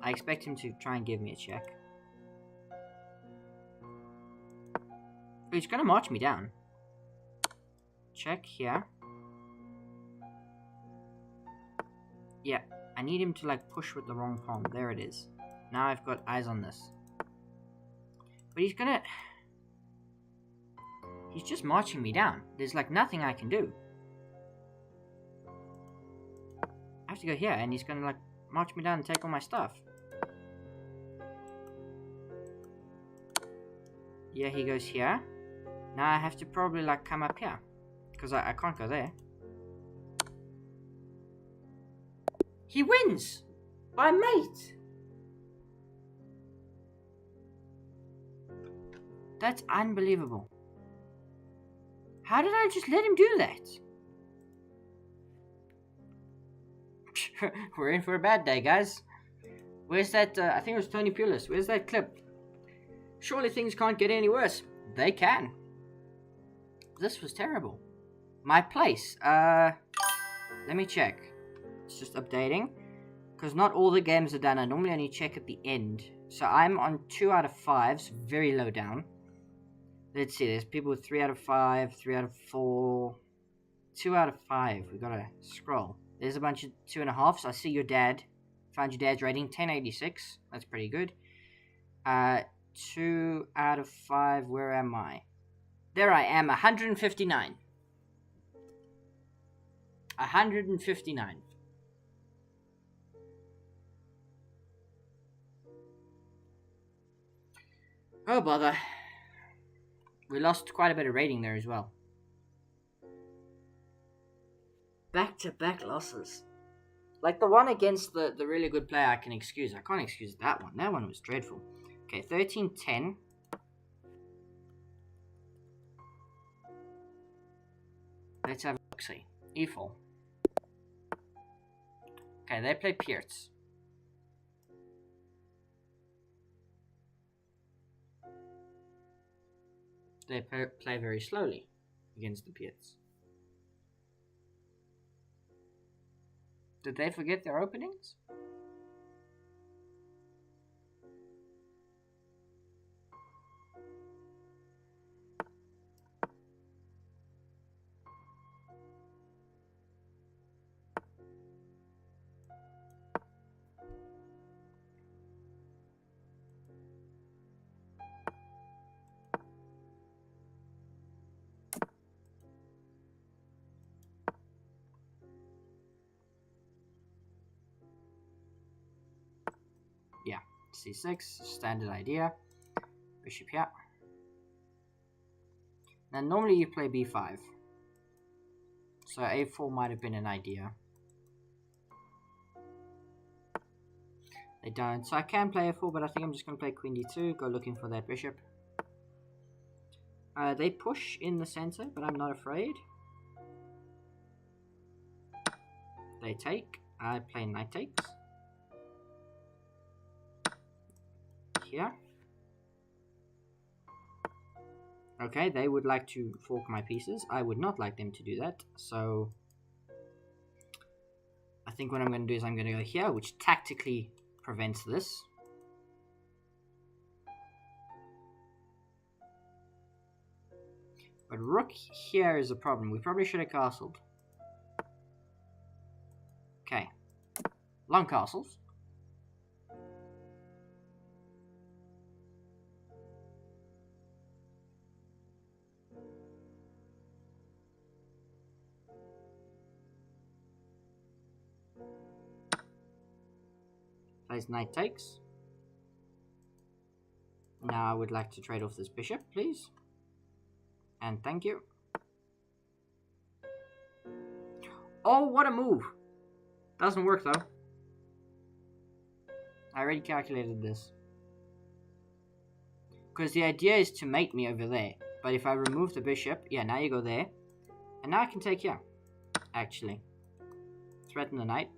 I expect him to try and give me a check. He's gonna march me down. Check here. Yeah, I need him to like push with the wrong pawn. There it is. Now I've got eyes on this. But he's gonna... He's just marching me down. There's like nothing I can do. I have to go here and he's gonna like march me down and take all my stuff. Yeah, he goes here. Now I have to probably like come up here, because I can't go there. He wins! By mate! That's unbelievable. How did I just let him do that? We're in for a bad day, guys. Where's that, I think it was Tony Pulis. Where's that clip? Surely things can't get any worse. They can. This was terrible. My place. Let me check. It's just updating. Because not all the games are done. I normally only check at the end. So I'm on 2 out of 5s. Very low down. Let's see. There's people with 3 out of 5. 3 out of 4. 2 out of 5. We gotta scroll. There's a bunch of 2.5s. I see your dad. Found your dad's rating. 1086. That's pretty good. 2 out of 5. Where am I? There I am. 159. 159. Oh, bother. We lost quite a bit of rating there as well. Back-to-back losses. Like the one against the really good player I can excuse. I can't excuse that one. That one was dreadful. Okay, 13-10. Let's have a look-see. E4. Okay, they play Pierce. they play very slowly against the Piets. Did they forget their openings? Yeah, c6, standard idea. Bishop here. Now normally you play b5. So a4 might have been an idea. They don't. So I can play a4, but I think I'm just going to play queen d2, go looking for that bishop. They push in the center, but I'm not afraid. They take. I play knight takes. Here. Okay, they would like to fork my pieces. I would not like them to do that, so I think what I'm going to do is I'm going to go here, which tactically prevents this. But rook here is a problem. We probably should have castled. Okay. Long castles. Plays knight takes. Now I would like to trade off this bishop, please. And thank you. Oh, what a move! Doesn't work though. I already calculated this. Because the idea is to mate me over there. But if I remove the bishop, yeah, now you go there. And now I can take here, actually. Threaten the knight.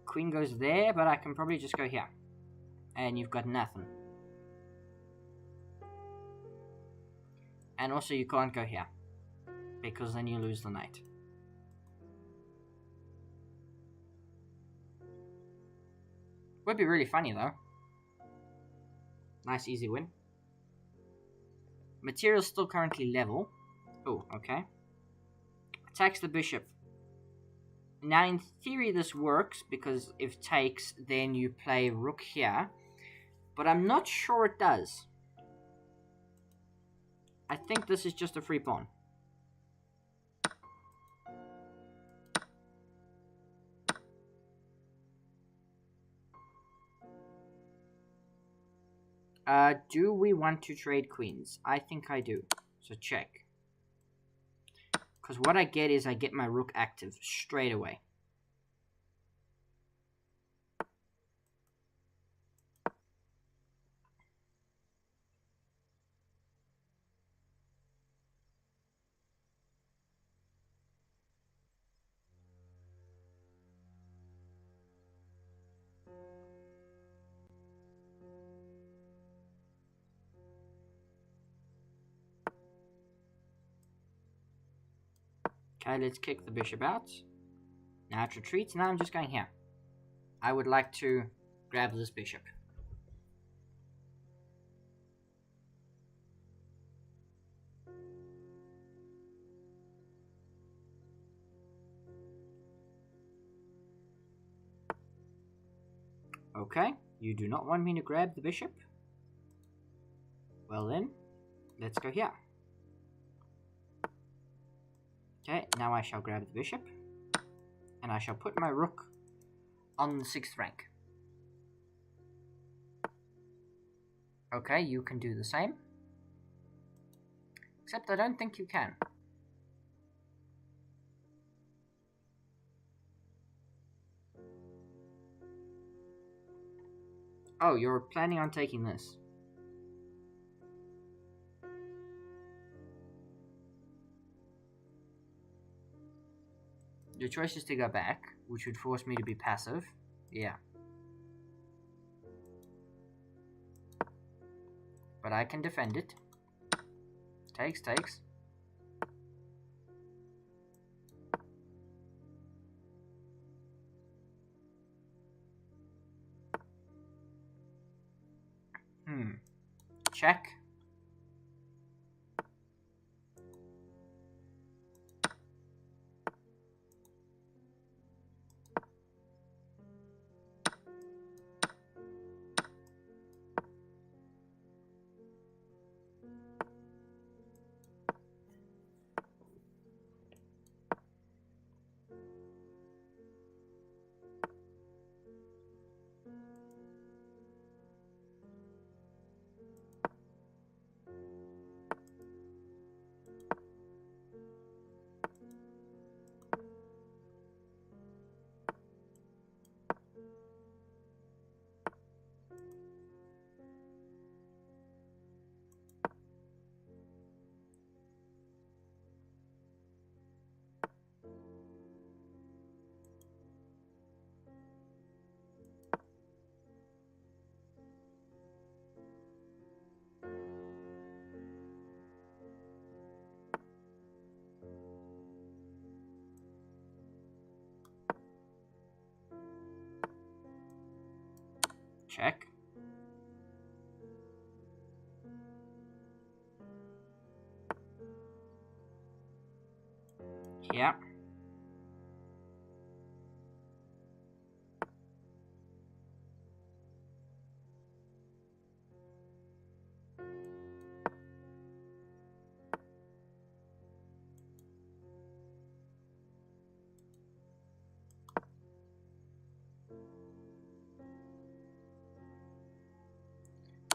Queen goes there, but I can probably just go here. And you've got nothing. And also you can't go here, because then you lose the knight. Would be really funny though. Nice easy win. Material's still currently level. Oh, okay. Attacks the bishop. Now in theory this works, because if takes, then you play rook here. But I'm not sure it does. I think this is just a free pawn. Do we want to trade queens? I think I do. So check. Because what I get is I get my rook active straight away. Okay, let's kick the bishop out. Now it retreats. Now I'm just going here. I would like to grab this bishop. Okay, you do not want me to grab the bishop? Well then, let's go here. Okay, now I shall grab the bishop. And I shall put my rook on the 6th rank. Okay, you can do the same. Except I don't think you can. Oh, you're planning on taking this. Your choice is to go back, which would force me to be passive. Yeah. But I can defend it. Takes. Check. Check. Yeah.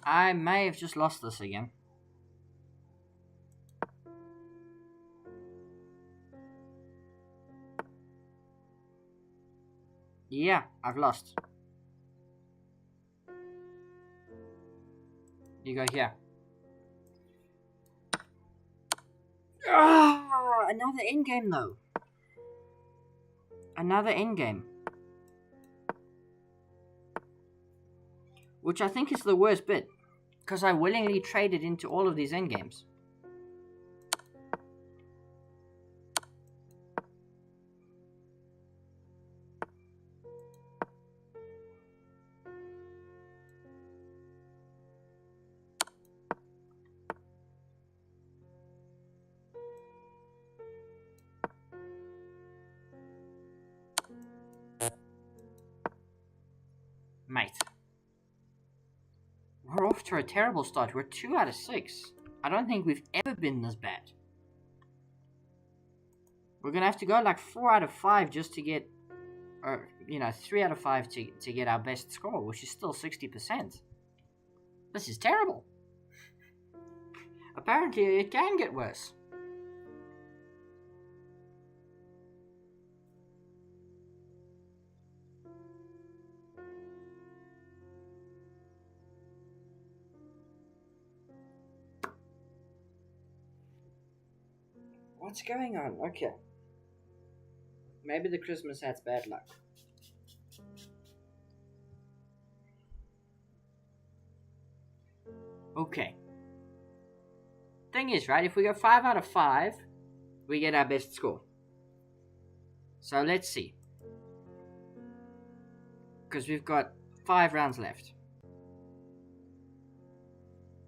I may have just lost this again. Yeah, I've lost. You go here. Another endgame though. Another endgame. Which I think is the worst bit. Because I willingly traded into all of these endgames. Mate. We're off to a terrible start. We're 2 out of 6. I don't think we've ever been this bad. We're going to have to go like 4 out of 5 just to get, or, 3 out of 5 to get our best score, which is still 60%. This is terrible. Apparently, it can get worse. What's going on? Okay. Maybe the Christmas hat's bad luck. Okay. Thing is, right, if we go 5 out of 5, we get our best score. So let's see. Because we've got 5 rounds left.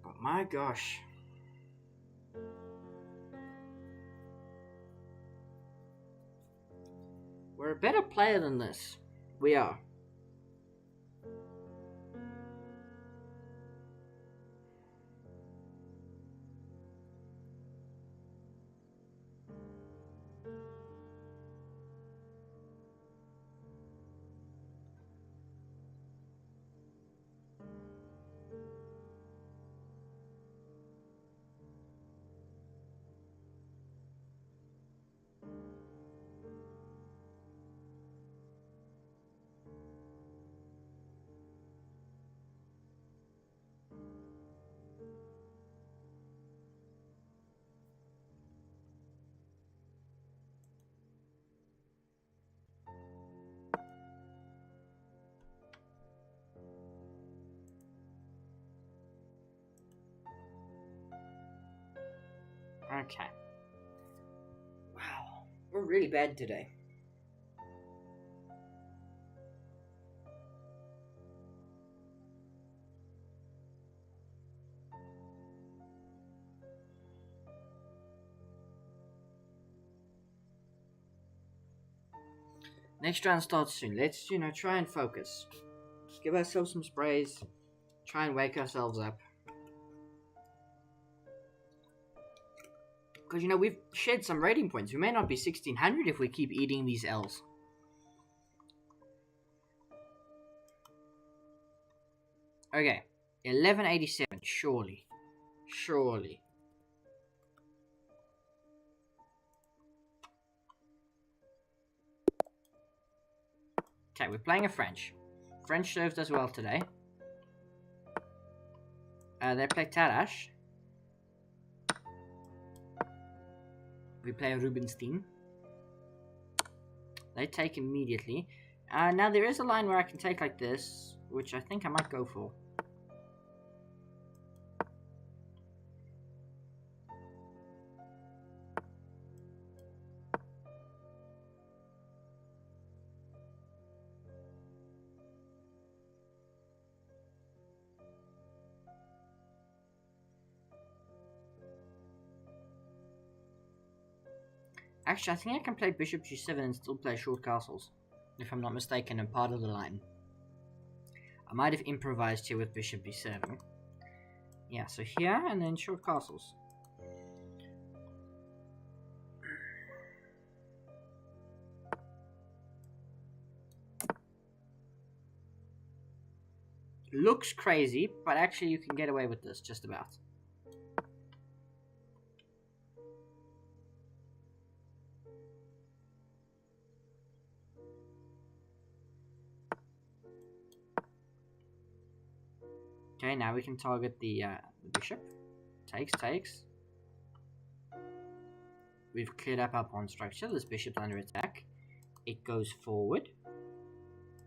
But my gosh. We're a better player than this. We are. Okay. Wow. We're really bad today. Next round starts soon. Let's, try and focus. Give ourselves some sprays. Try and wake ourselves up. Because, we've shed some rating points. We may not be 1600 if we keep eating these L's. Okay. 1187. Surely. Surely. Okay, we're playing a French. French served us well today. They play Tarash. We play Rubinstein. They take immediately. Now there is a line where I can take like this, which I think I might go for. Actually, I think I can play Bishop G7 and still play short castles, if I'm not mistaken, in part of the line. I might have improvised here with Bishop B7. Yeah, so here, and then short castles. Looks crazy, but actually you can get away with this, just about. Okay, now we can target the bishop. Takes. We've cleared up our pawn structure. This bishop's under attack. It goes forward.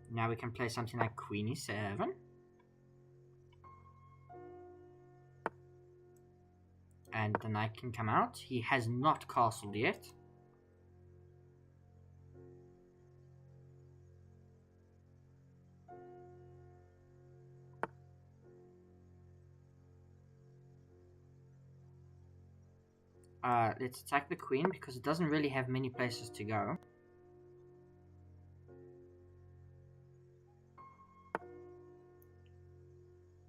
Now we can play something like Queen E7. And the knight can come out. He has not castled yet. Let's attack the queen because it doesn't really have many places to go.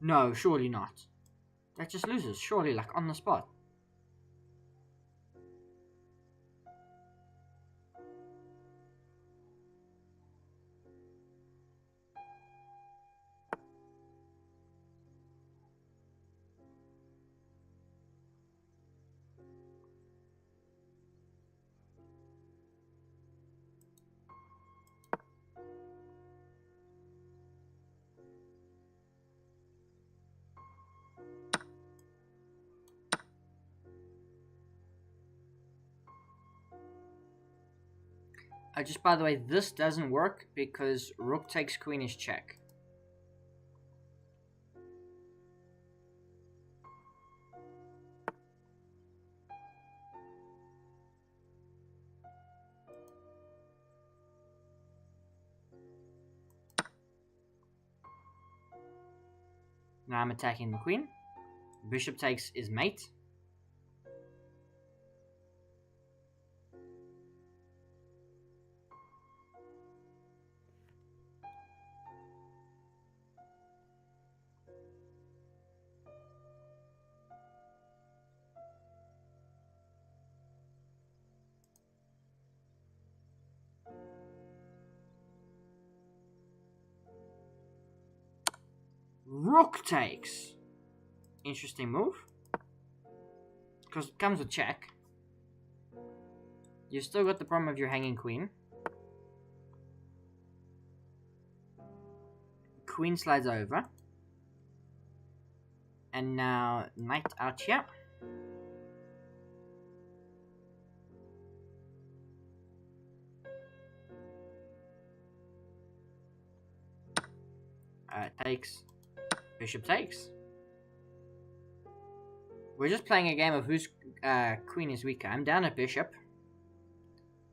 No, surely not. That just loses, surely, like on the spot. Just by the way, this doesn't work because rook takes queen is check. Now I'm attacking the queen. Bishop takes is mate. Rook takes. Interesting move. Because it comes with check. You've still got the problem of your hanging queen. Queen slides over. And now knight out here. Takes. Bishop takes. We're just playing a game of whose queen is weaker. I'm down at bishop,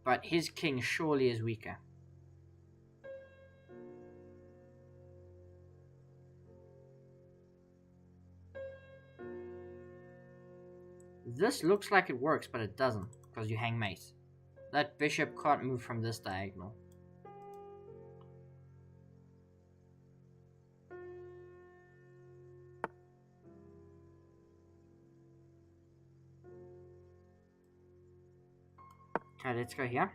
but his king surely is weaker. This looks like it works, but it doesn't, because you hang mate. That bishop can't move from this diagonal. Okay, let's go here.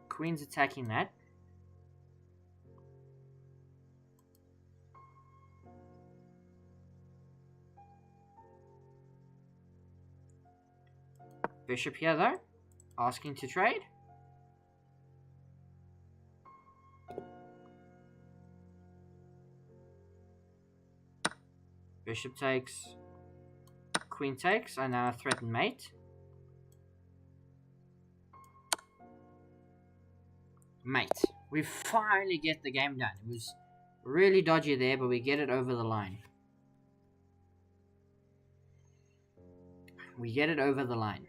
Queen's attacking that. Bishop here though, asking to trade. Bishop takes, queen takes. I now threaten mate. Mate. We finally get the game done. It was really dodgy there, but we get it over the line. We get it over the line.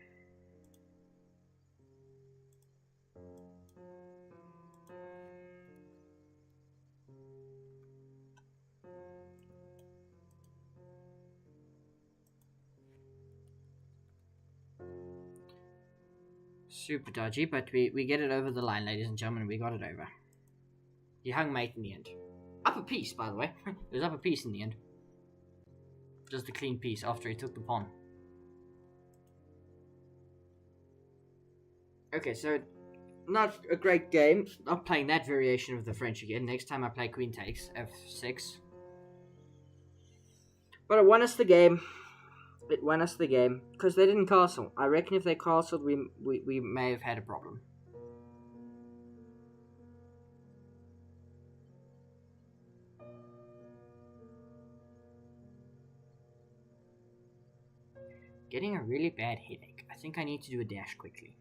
Super dodgy, but we get it over the line, ladies and gentlemen. We got it over. He hung mate in the end. Up a piece, by the way. It was up a piece in the end. Just a clean piece after he took the pawn. Okay, so not a great game. Not playing that variation of the French again. Next time I play queen takes, f6. But it won us the game. It won us the game because they didn't castle. I reckon if they castled, we may have had a problem. Getting a really bad headache. I think I need to do a dash quickly.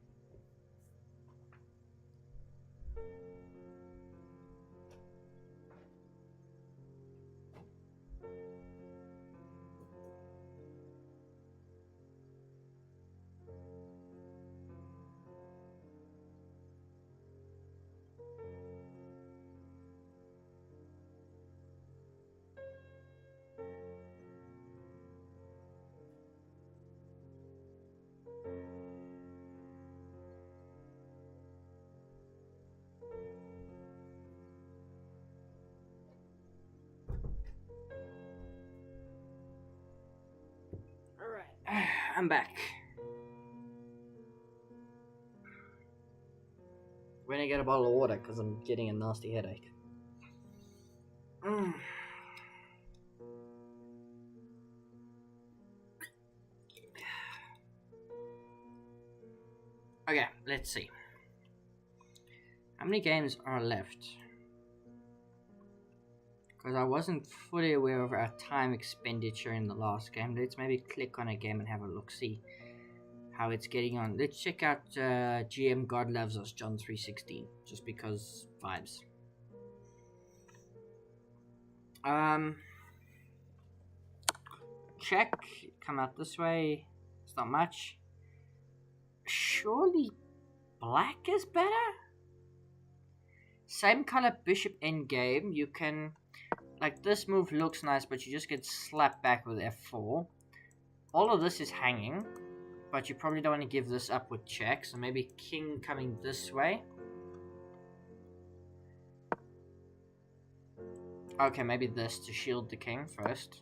I'm back. We're gonna get a bottle of water because I'm getting a nasty headache. Okay, let's see. How many games are left? Because I wasn't fully aware of our time expenditure in the last game. Let's maybe click on a game and have a look, see how it's getting on. Let's check out GM God Loves Us, John 3:16, just because vibes. Check, come out this way. It's not much. Surely black is better? Same color bishop endgame. You can, like, this move looks nice, but you just get slapped back with f4. All of this is hanging, but you probably don't want to give this up with check, so maybe king coming this way. Okay, maybe this to shield the king first.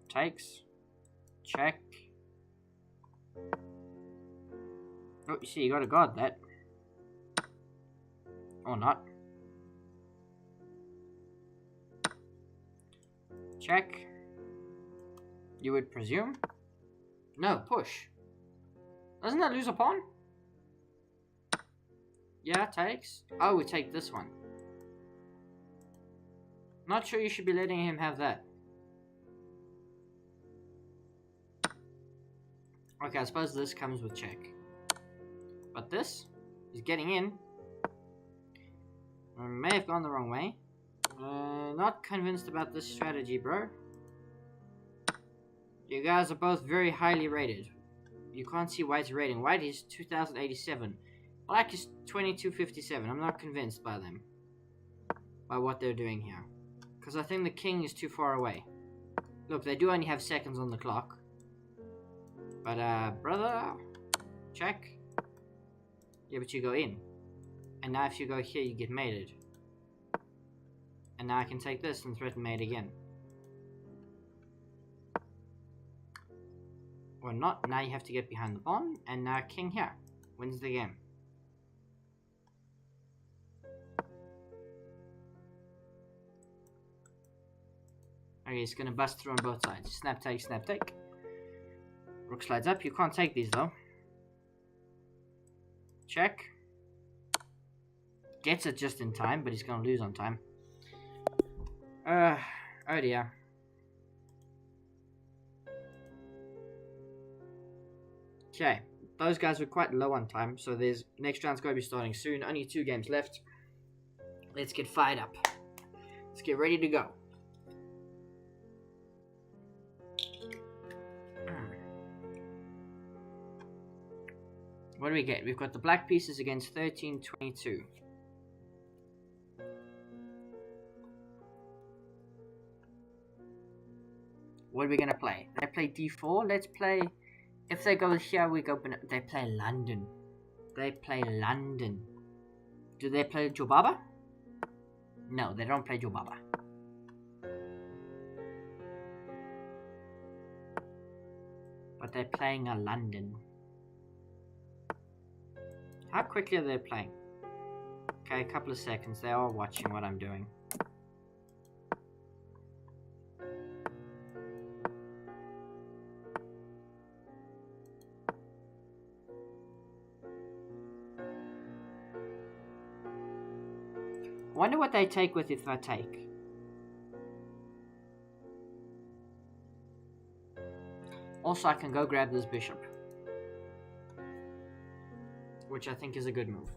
Takes. Check. Oh, you see, you gotta guard that. Or not. Check. You would presume. No, push. Doesn't that lose a pawn? Yeah, takes. Oh, we take this one. Not sure you should be letting him have that. Okay, I suppose this comes with check. But this is getting in. I may have gone the wrong way. Not convinced about this strategy, bro. You guys are both very highly rated. You can't see White's rating. White is 2087. Black is 2257. I'm not convinced by them. By what they're doing here. Because I think the king is too far away. Look, they do only have seconds on the clock. But, brother... Check. Yeah, but you go in. And now if you go here, you get mated. And now I can take this and threaten mate again. Or not. Now you have to get behind the pawn. And now king here. Wins the game. Okay, he's gonna bust through on both sides. Snap take, snap take. Rook slides up. You can't take these though. Check. Gets it just in time, but he's gonna lose on time. Oh dear. Okay, those guys were quite low on time, so there's next round's gonna be starting soon. Only 2 games left. Let's get fired up. Let's get ready to go. What do we get? We've got the black pieces against 1322. What are we gonna play? They play d4. Let's play. If they go here, we go. They play London. They play London. Do they play Jobaba? No, they don't play Jobaba. But they're playing a London. How quickly are they playing? Okay, a couple of seconds. They are watching what I'm doing. Wonder what they take with if I take. Also, I can go grab this bishop. Which I think is a good move.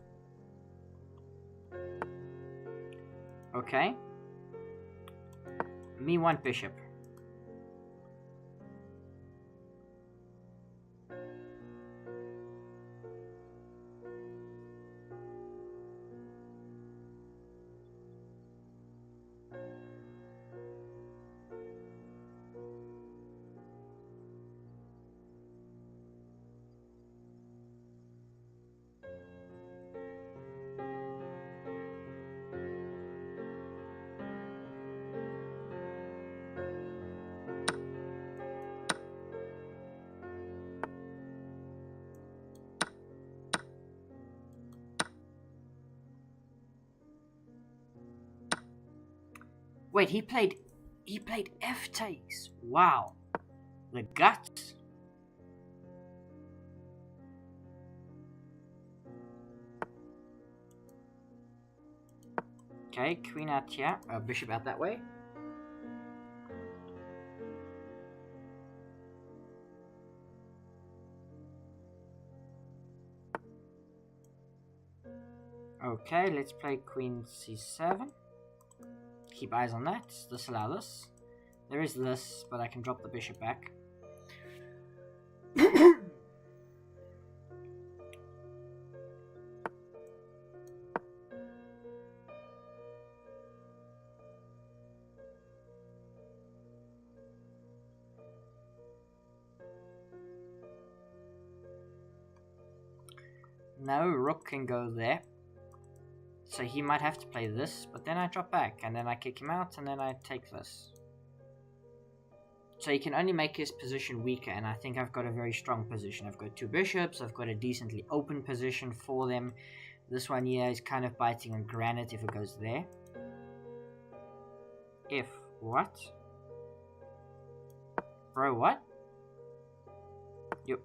Okay. Me want bishop. Wait, he played F takes. Wow. The guts. Okay, queen out here, bishop out that way. Okay, let's play queen c7. Keep eyes on that. Disallow this. There is this, but I can drop the bishop back. No, rook can go there. So he might have to play this, but then I drop back, and then I kick him out, and then I take this. So he can only make his position weaker, and I think I've got a very strong position. I've got 2 bishops, I've got a decently open position for them. This one here is kind of biting on granite if it goes there. If what? Bro, what? Yep.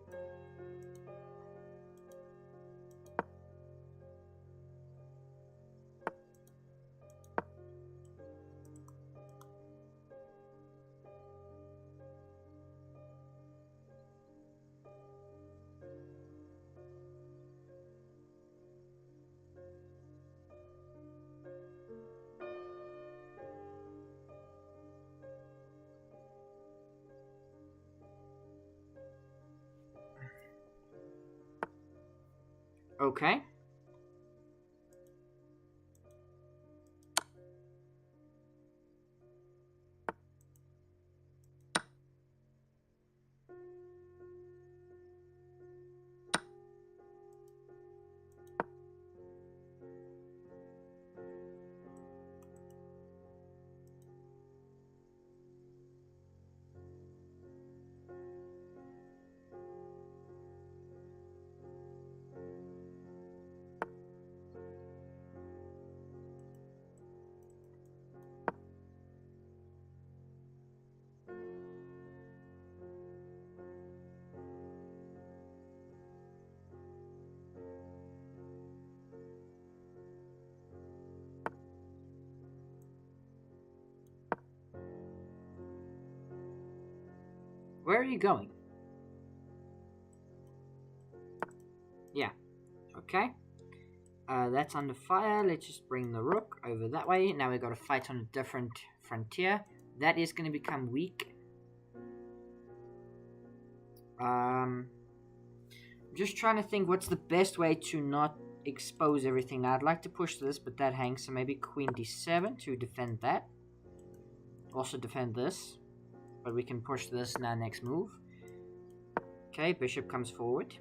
Okay. Where are you going? Yeah. Okay. That's under fire. Let's just bring the rook over that way. Now we've got to fight on a different frontier. That is going to become weak. Just trying to think what's the best way to not expose everything. Now, I'd like to push this, but that hangs, so maybe queen d7 to defend that. Also defend this, but we can push this now next move. Okay, bishop comes forward.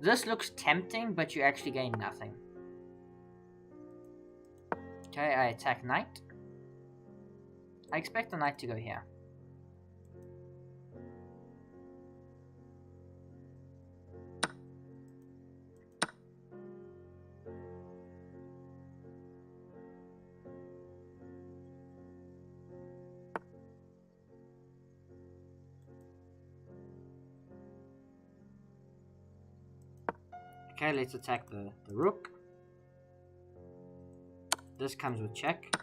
This looks tempting, but you actually gain nothing. Okay, I attack knight. I expect the knight to go here. Okay, let's attack the rook. This comes with check.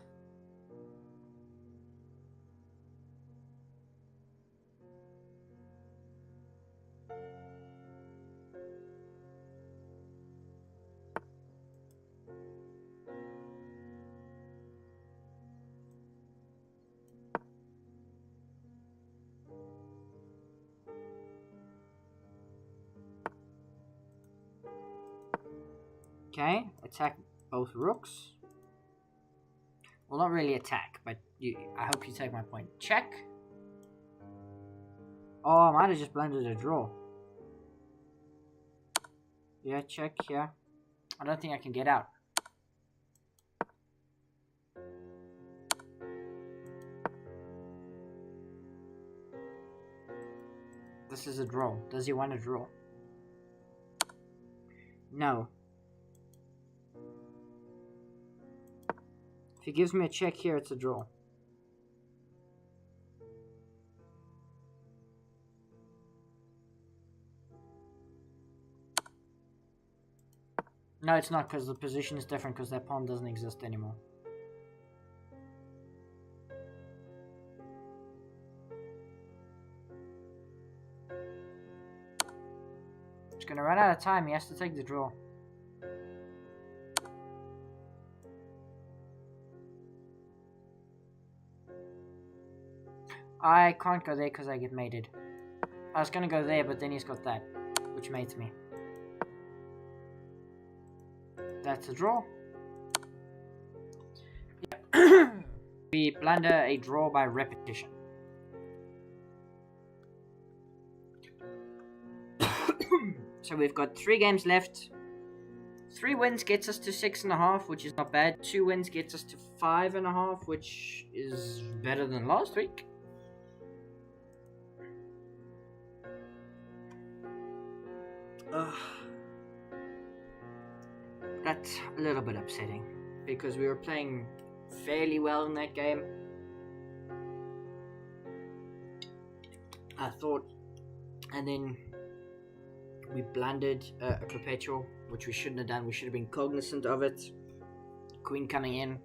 Okay, attack both rooks. Well, not really attack, but I hope you take my point. Check. Oh, I might have just blended a draw. Yeah, check here. I don't think I can get out. This is a draw. Does he want a draw? No. If he gives me a check here, it's a draw. No, it's not, because the position is different, because that pawn doesn't exist anymore. It's gonna run out of time. He has to take the draw. I can't go there because I get mated. I was gonna go there, but then he's got that, which mates me. That's a draw. Yep. We blunder a draw by repetition. So we've got 3 games left. 3 wins gets us to 6.5, which is not bad. 2 wins gets us to 5.5, which is better than last week. That's a little bit upsetting, because we were playing fairly well in that game. I thought, and then we blundered a perpetual, which we shouldn't have done. We should have been cognizant of it. Queen coming in.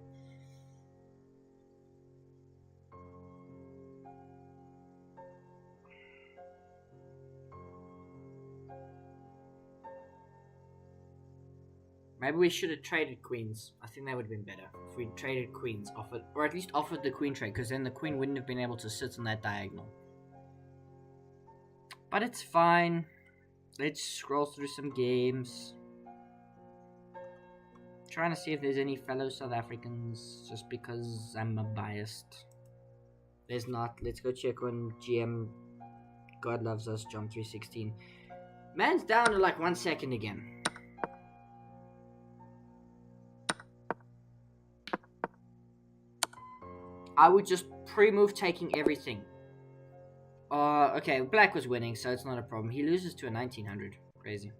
Maybe we should have traded queens. I think that would have been better if we traded queens, offered, or at least offered the queen trade, because then the queen wouldn't have been able to sit on that diagonal. But it's fine. Let's scroll through some games. Trying to see if there's any fellow South Africans, just because I'm biased. There's not. Let's go check on GM. God loves us. John 3:16. Man's down to like 1 second again. I would just pre-move taking everything. Okay, black was winning, so it's not a problem. He loses to a 1900. Crazy.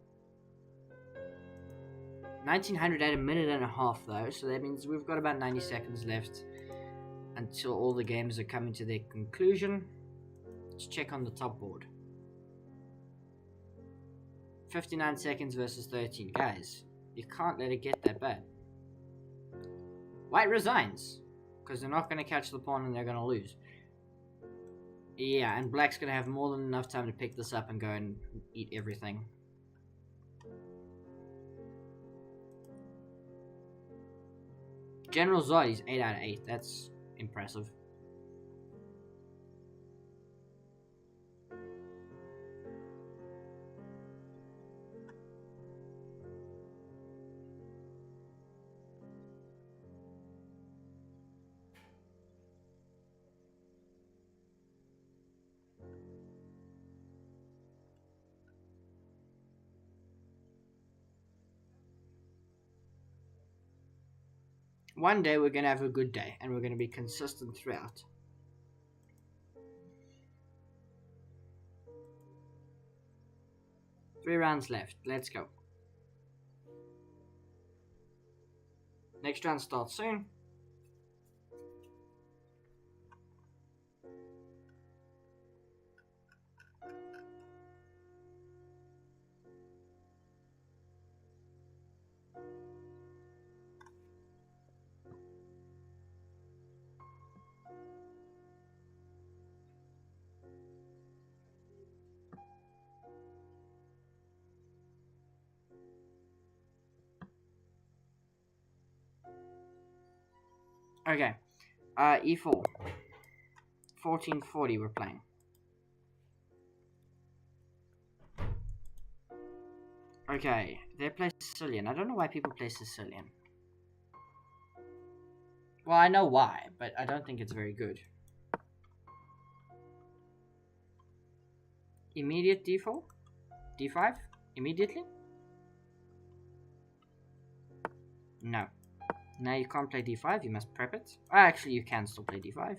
1900 at a minute and a half, though, so that means we've got about 90 seconds left until all the games are coming to their conclusion. Let's check on the top board. 59 seconds versus 13. Guys, you can't let it get that bad. White resigns, because they're not going to catch the pawn and they're going to lose. Yeah, and black's going to have more than enough time to pick this up and go and eat everything. General Zodi's 8 out of 8. That's impressive. One day we're going to have a good day, and we're going to be consistent throughout. Three rounds left. Let's go. Next round starts soon. Okay, E4. 1440 we're playing. Okay, they play Sicilian. I don't know why people play Sicilian. Well, I know why, but I don't think it's very good. Immediate D4? D5? Immediately? No. Now you can't play D5, you must prep it. Actually, you can still play D5.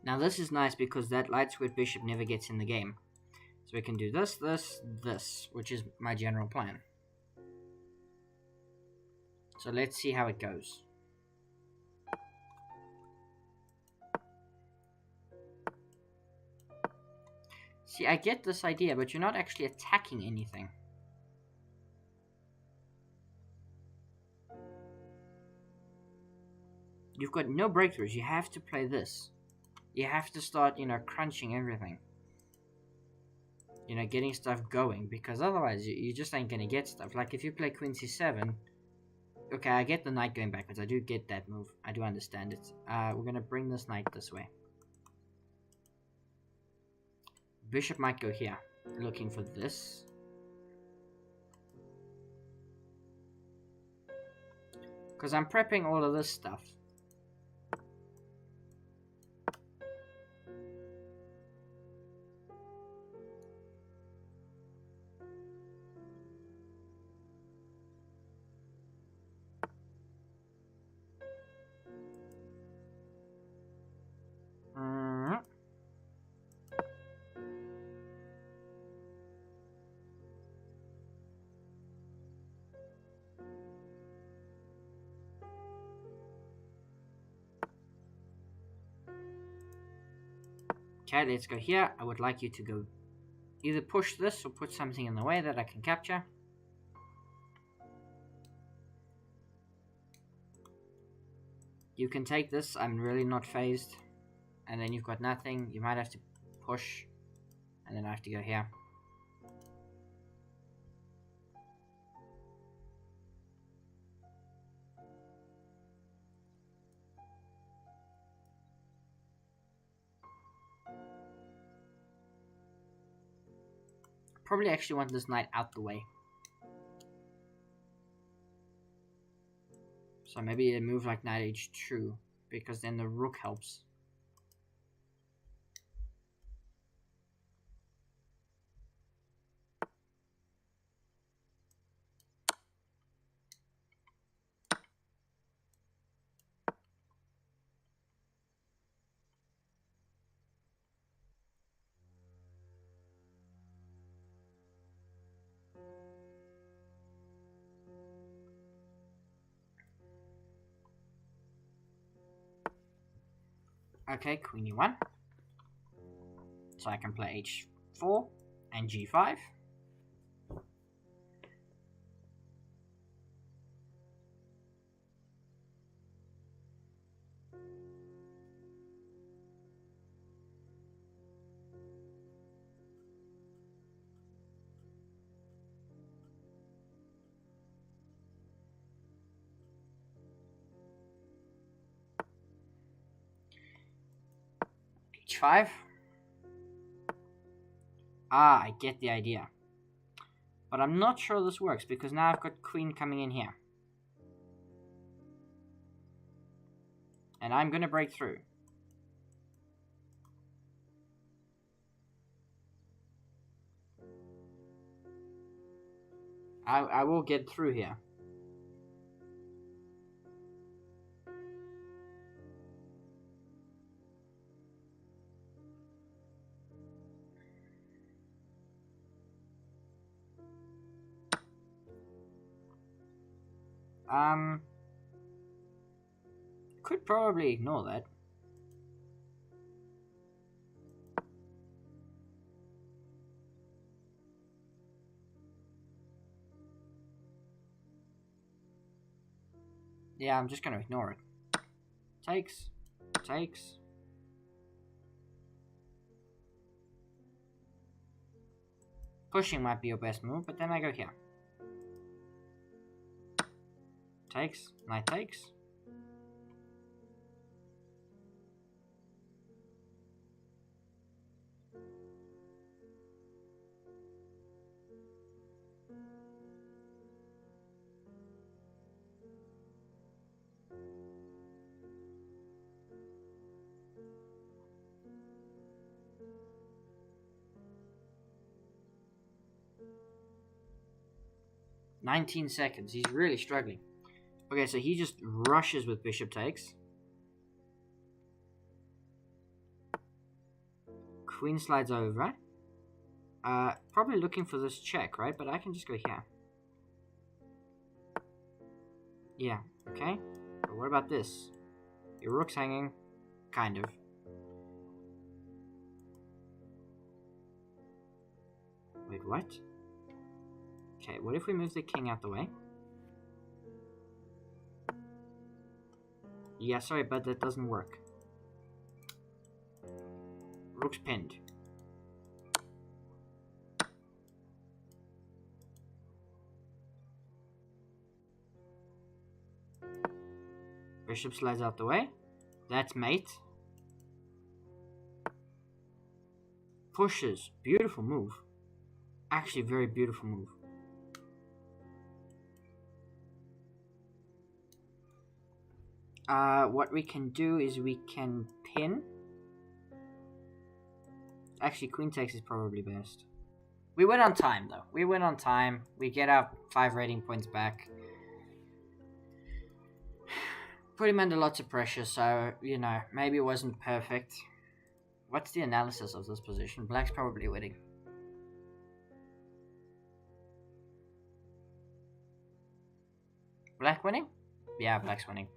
Now this is nice because that light squared bishop never gets in the game. So we can do this, this, this, which is my general plan. So let's see how it goes. See, I get this idea, but you're not actually attacking anything. You've got no breakthroughs. You have to play this. You have to start, crunching everything. Getting stuff going, because otherwise you just ain't gonna get stuff. Like if you play Queen C7, okay, I get the knight going backwards. I do get that move. I do understand it. We're gonna bring this knight this way. Bishop might go here, looking for this. Because I'm prepping all of this stuff. Okay, let's go here. I would like you to go either push this or put something in the way that I can capture. You can take this. I'm really not phased. And then you've got nothing. You might have to push. And then I have to go here. Probably actually want this knight out the way. So maybe a move like knight h2, because then the rook helps. Okay, queen e1. So I can play h4 and g5. h5. Ah, I get the idea. But I'm not sure this works, because now I've got queen coming in here. And I'm going to break through. I will get through here. Could probably ignore that. Yeah, I'm just going to ignore it. Takes. Takes. Pushing might be your best move, but then I go here. Takes. Knight takes. $19. He's really struggling. Okay, so he just rushes with bishop takes. Queen slides over. Probably looking for this check, right? But I can just go here. Yeah, okay. But what about this? Your rook's hanging. Kind of. Wait, what? Okay, what if we move the king out the way? Yeah, sorry, but that doesn't work. Rook's pinned. Bishop slides out the way. That's mate. Pushes. Beautiful move. Actually, very beautiful move. What we can do is we can pin. Actually, queen takes is probably best. We win on time, though. We win on time. We get our 5 rating points back. Put him under lots of pressure, so, you know, maybe it wasn't perfect. What's the analysis of this position? Black's probably winning. Black winning? Yeah, black's winning.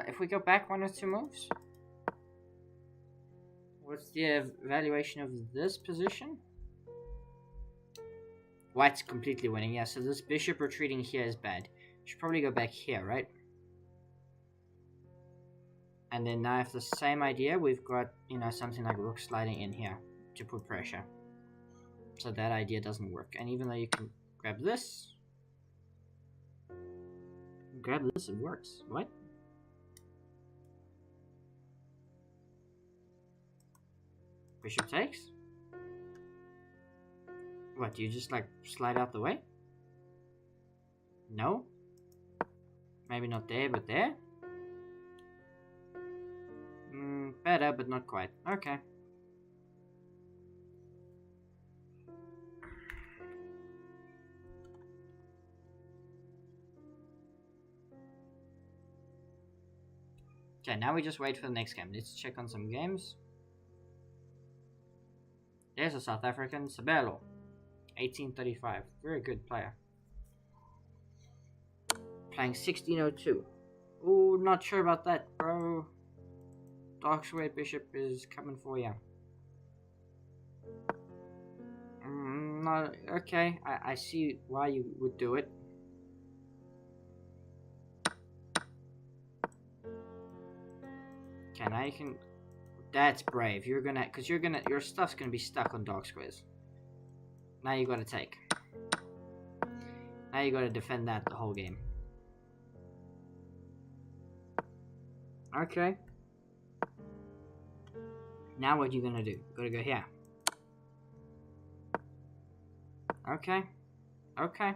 If we go back 1 or 2 moves, What's the evaluation of this position? White's completely winning. Yeah, so this bishop retreating here is bad. Should probably go back here, right? And then now, if the same idea, we've got, you know, something like rook sliding in here to put pressure. So that idea doesn't work. And even though you can grab this, it works. What? Bishop takes? What, do you just like slide out the way? No? Maybe not there, but there? Better, but not quite. Okay. Okay, now we just wait for the next game. Let's check on some games. There's a South African, Sabelo, 1835. Very good player. Playing 1602. Ooh, not sure about that, bro. Dark square bishop is coming for you. No, okay, I see why you would do it. Okay, now you can... That's brave. You're gonna... Because you're gonna... Your stuff's gonna be stuck on dark squares. Now you gotta take. Now you gotta defend that the whole game. Okay. Now what are you gonna do? Gotta go here. Okay. Okay.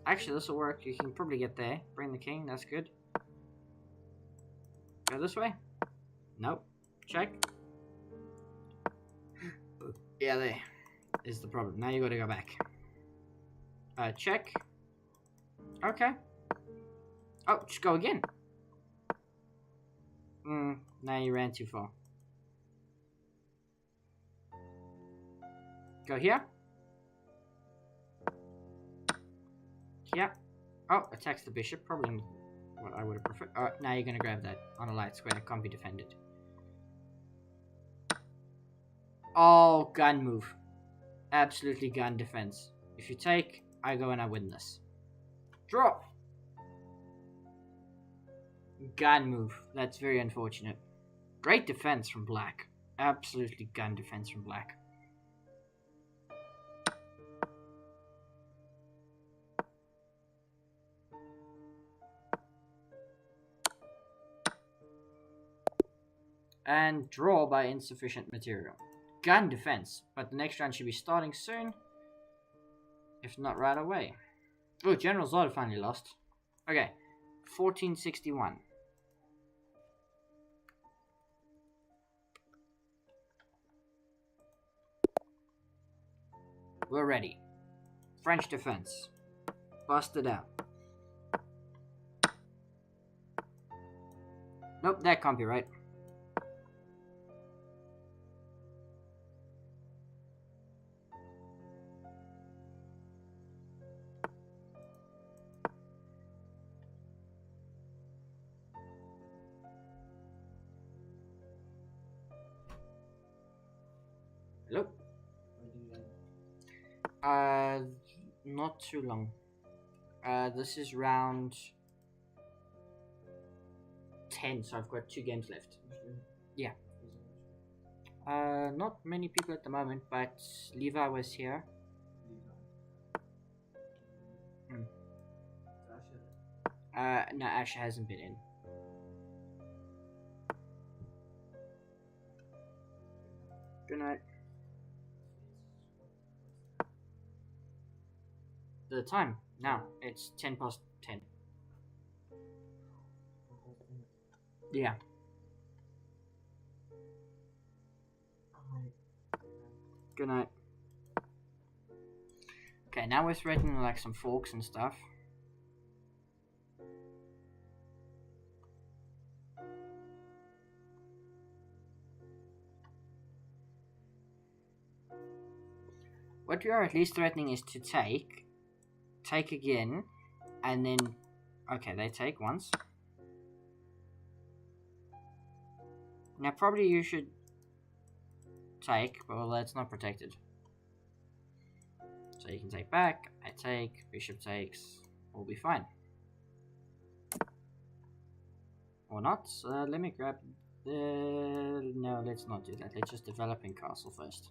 Actually, this will work. You can probably get there. Bring the king. That's good. Go this way. Nope. Check. Yeah, there is the problem. Now you gotta go back. Check. Okay. Oh, just go again. Now you ran too far. Go here. Here. Oh, attacks the bishop. Probably what I would have preferred. Oh, now you're gonna grab that on a light square. It can't be defended. Oh, gun move. Absolutely gun defense. If you take, I go and I win this. Draw. Gun move. That's very unfortunate. Great defense from black. Absolutely gun defense from black. And draw by insufficient material. Gun defense, but the next round should be starting soon. If not right away. Oh, General Zod finally lost. Okay, 1461. We're ready. French defense. Bust it out. Nope, that can't be right. Hello? Not too long. This is round 10, so I've got 2 games left. Yeah. Not many people at the moment, but Levi was here. No, Asher hasn't been in. Good night. The time now, it's 10 past 10. Yeah. Good night. Okay, now we're threatening like some forks and stuff. What we are at least threatening is to take again, and then, okay, they take once. Now probably you should take, but well, that's not protected. So you can take back, I take, bishop takes, we'll be fine. Or not. Let me grab the... No, let's not do that. Let's just develop in castle first.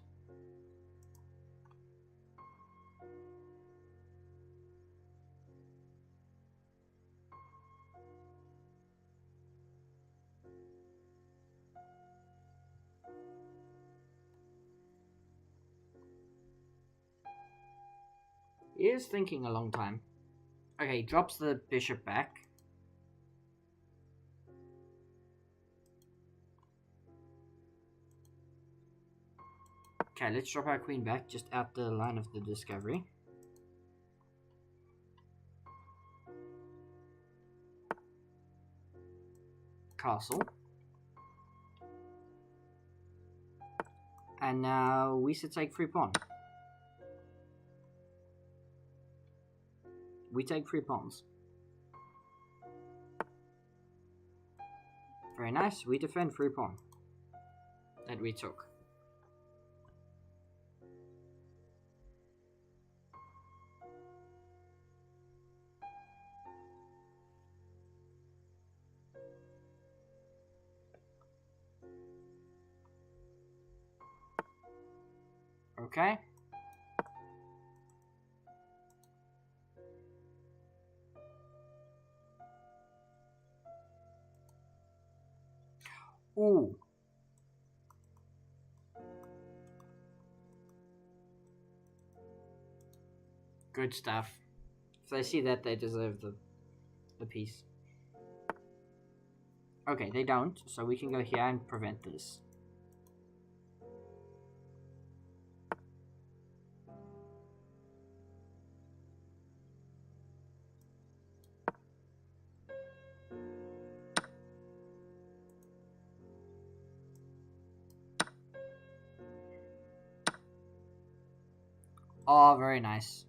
He is thinking a long time. Okay, he drops the bishop back. Okay, let's drop our queen back, just out the line of the discovery. Castle. And now we should take free pawn. We take free pawns. Very nice, we defend free pawn. That we took. Okay. Ooh. Good stuff. If they see that, they deserve the piece. Okay, they don't, so we can go here and prevent this. Oh, very nice.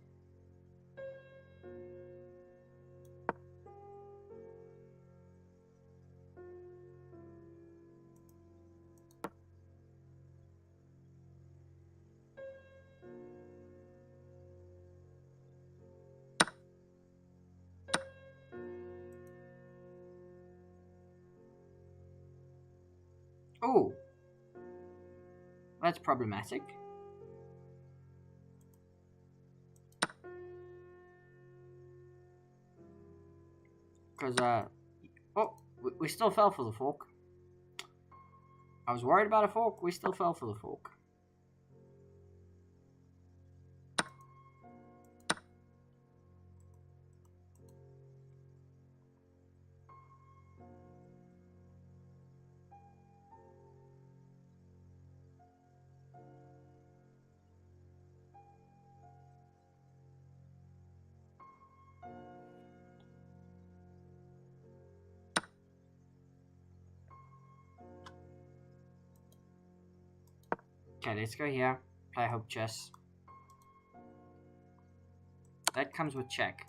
Oh, that's problematic. Because, oh, we still fell for the fork. I was worried about a fork, we still fell for the fork. Okay, let's go here. Play hope chess. That comes with check.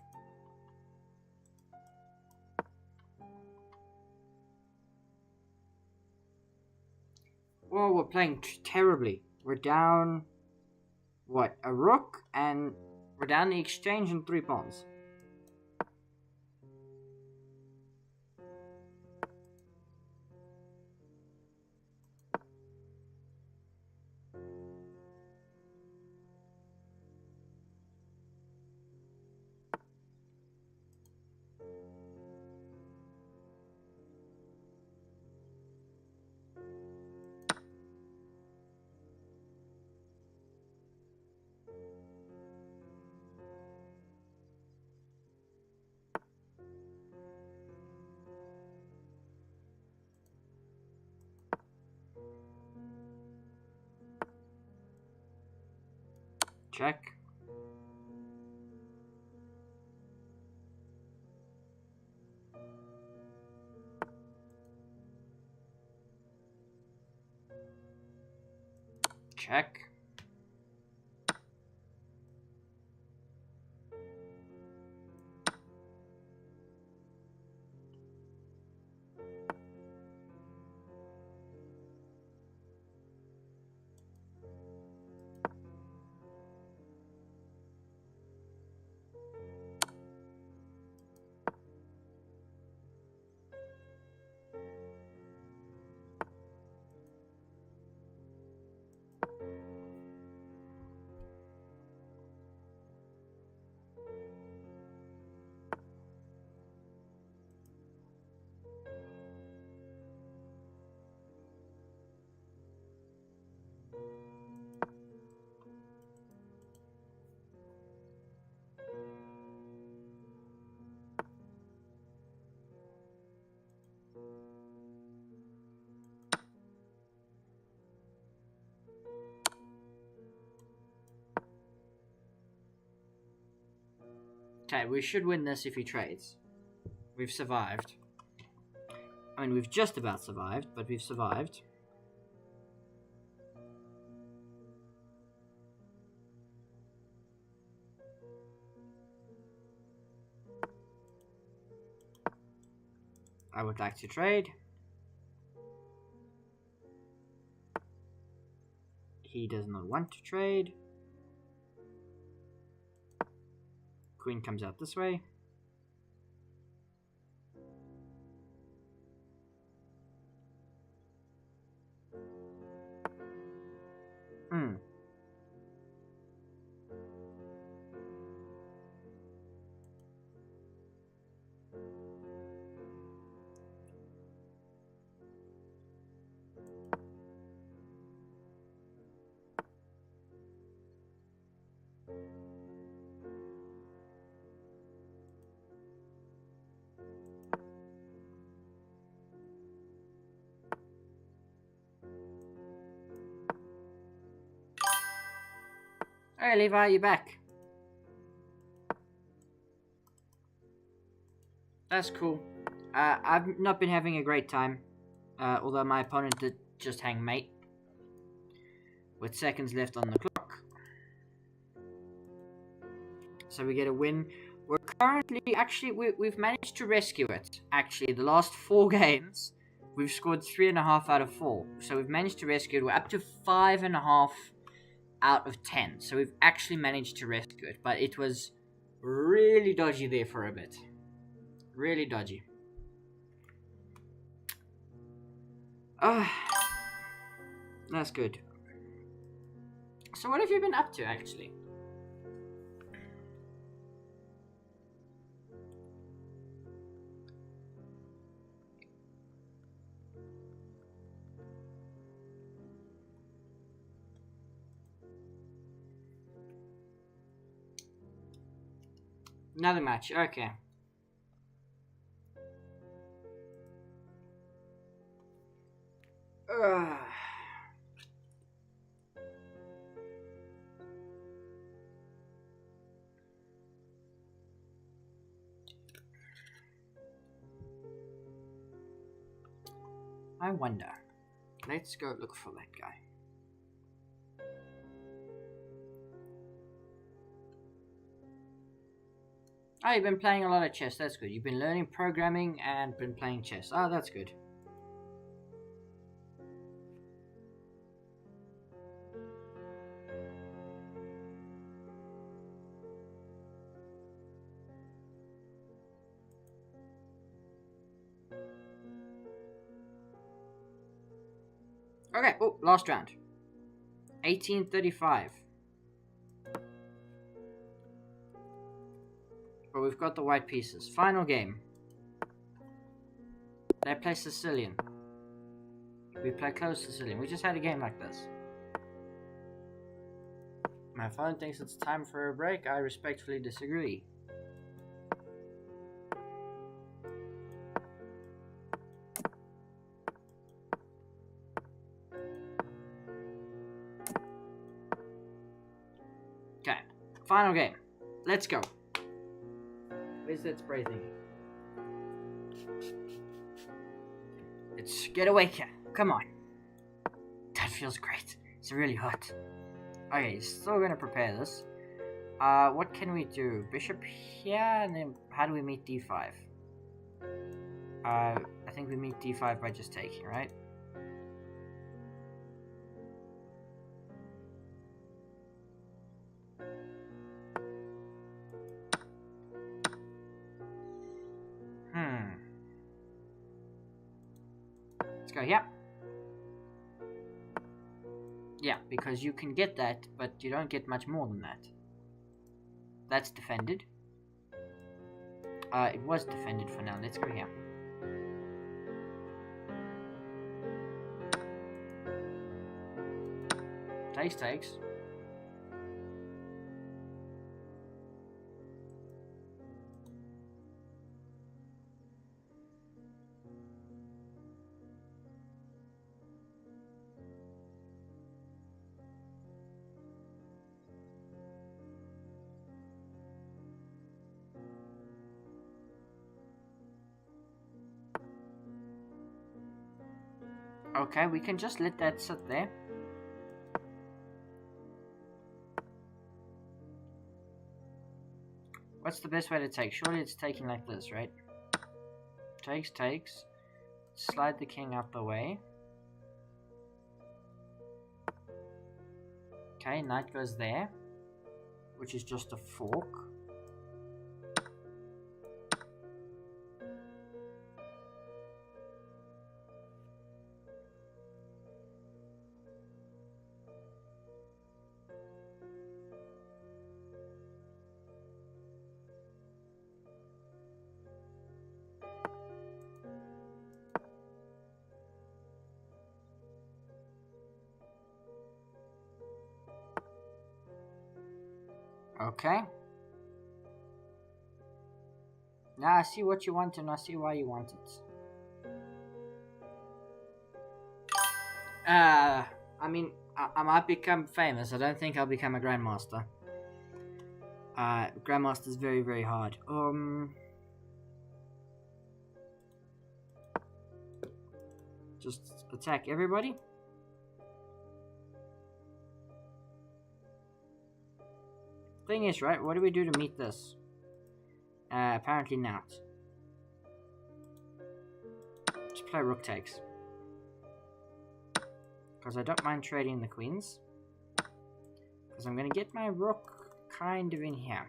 Well, we're playing terribly. We're down... What? A rook? And we're down the exchange and 3 pawns. Check. Check. Okay, we should win this if he trades. We've survived. I mean, we've just about survived, but we've survived. I would like to trade. He does not want to trade. Queen comes out this way. Hey Levi, you back? That's cool. I've not been having a great time. Although my opponent did just hang mate. With seconds left on the clock. So we get a win. We're currently, actually, we've managed to rescue it. Actually, the last 4 games, we've scored 3.5 out of 4. So we've managed to rescue it. We're up to 5.5 out of 10. So we've actually managed to rescue it. But it was really dodgy there for a bit. Really dodgy. That's good. So what have you been up to, actually? Another match, okay. I wonder. Let's go look for that guy. Oh, you've been playing a lot of chess. That's good. You've been learning programming and been playing chess. Oh, that's good. Okay, oh, last round. 1835. But we've got the white pieces. Final game. They play Sicilian. We play close Sicilian. We just had a game like this. My phone thinks it's time for a break. I respectfully disagree. Okay, final game. Let's go. Where's that spray thing? Let's get awake here. Come on. That feels great. It's really hot. Okay, still gonna prepare this. What can we do? Bishop here, and then how do we meet d5? I think we meet d5 by just taking, right? Let's go here. Yeah, because you can get that, but you don't get much more than that. That's defended. It was defended for now. Let's go here. Takes. Okay, we can just let that sit there. What's the best way to take? Surely it's taking like this, right? Takes. Slide the king out the way. Okay, knight goes there, which is just a fork. Okay. Now I see what you want and I see why you want it. I mean, I might become famous. I don't think I'll become a grandmaster. Grandmaster's very, very hard. Just attack everybody. Thing is, right, what do we do to meet this? Apparently not. Just play rook takes. Because I don't mind trading the queens. Because I'm going to get my rook kind of in here.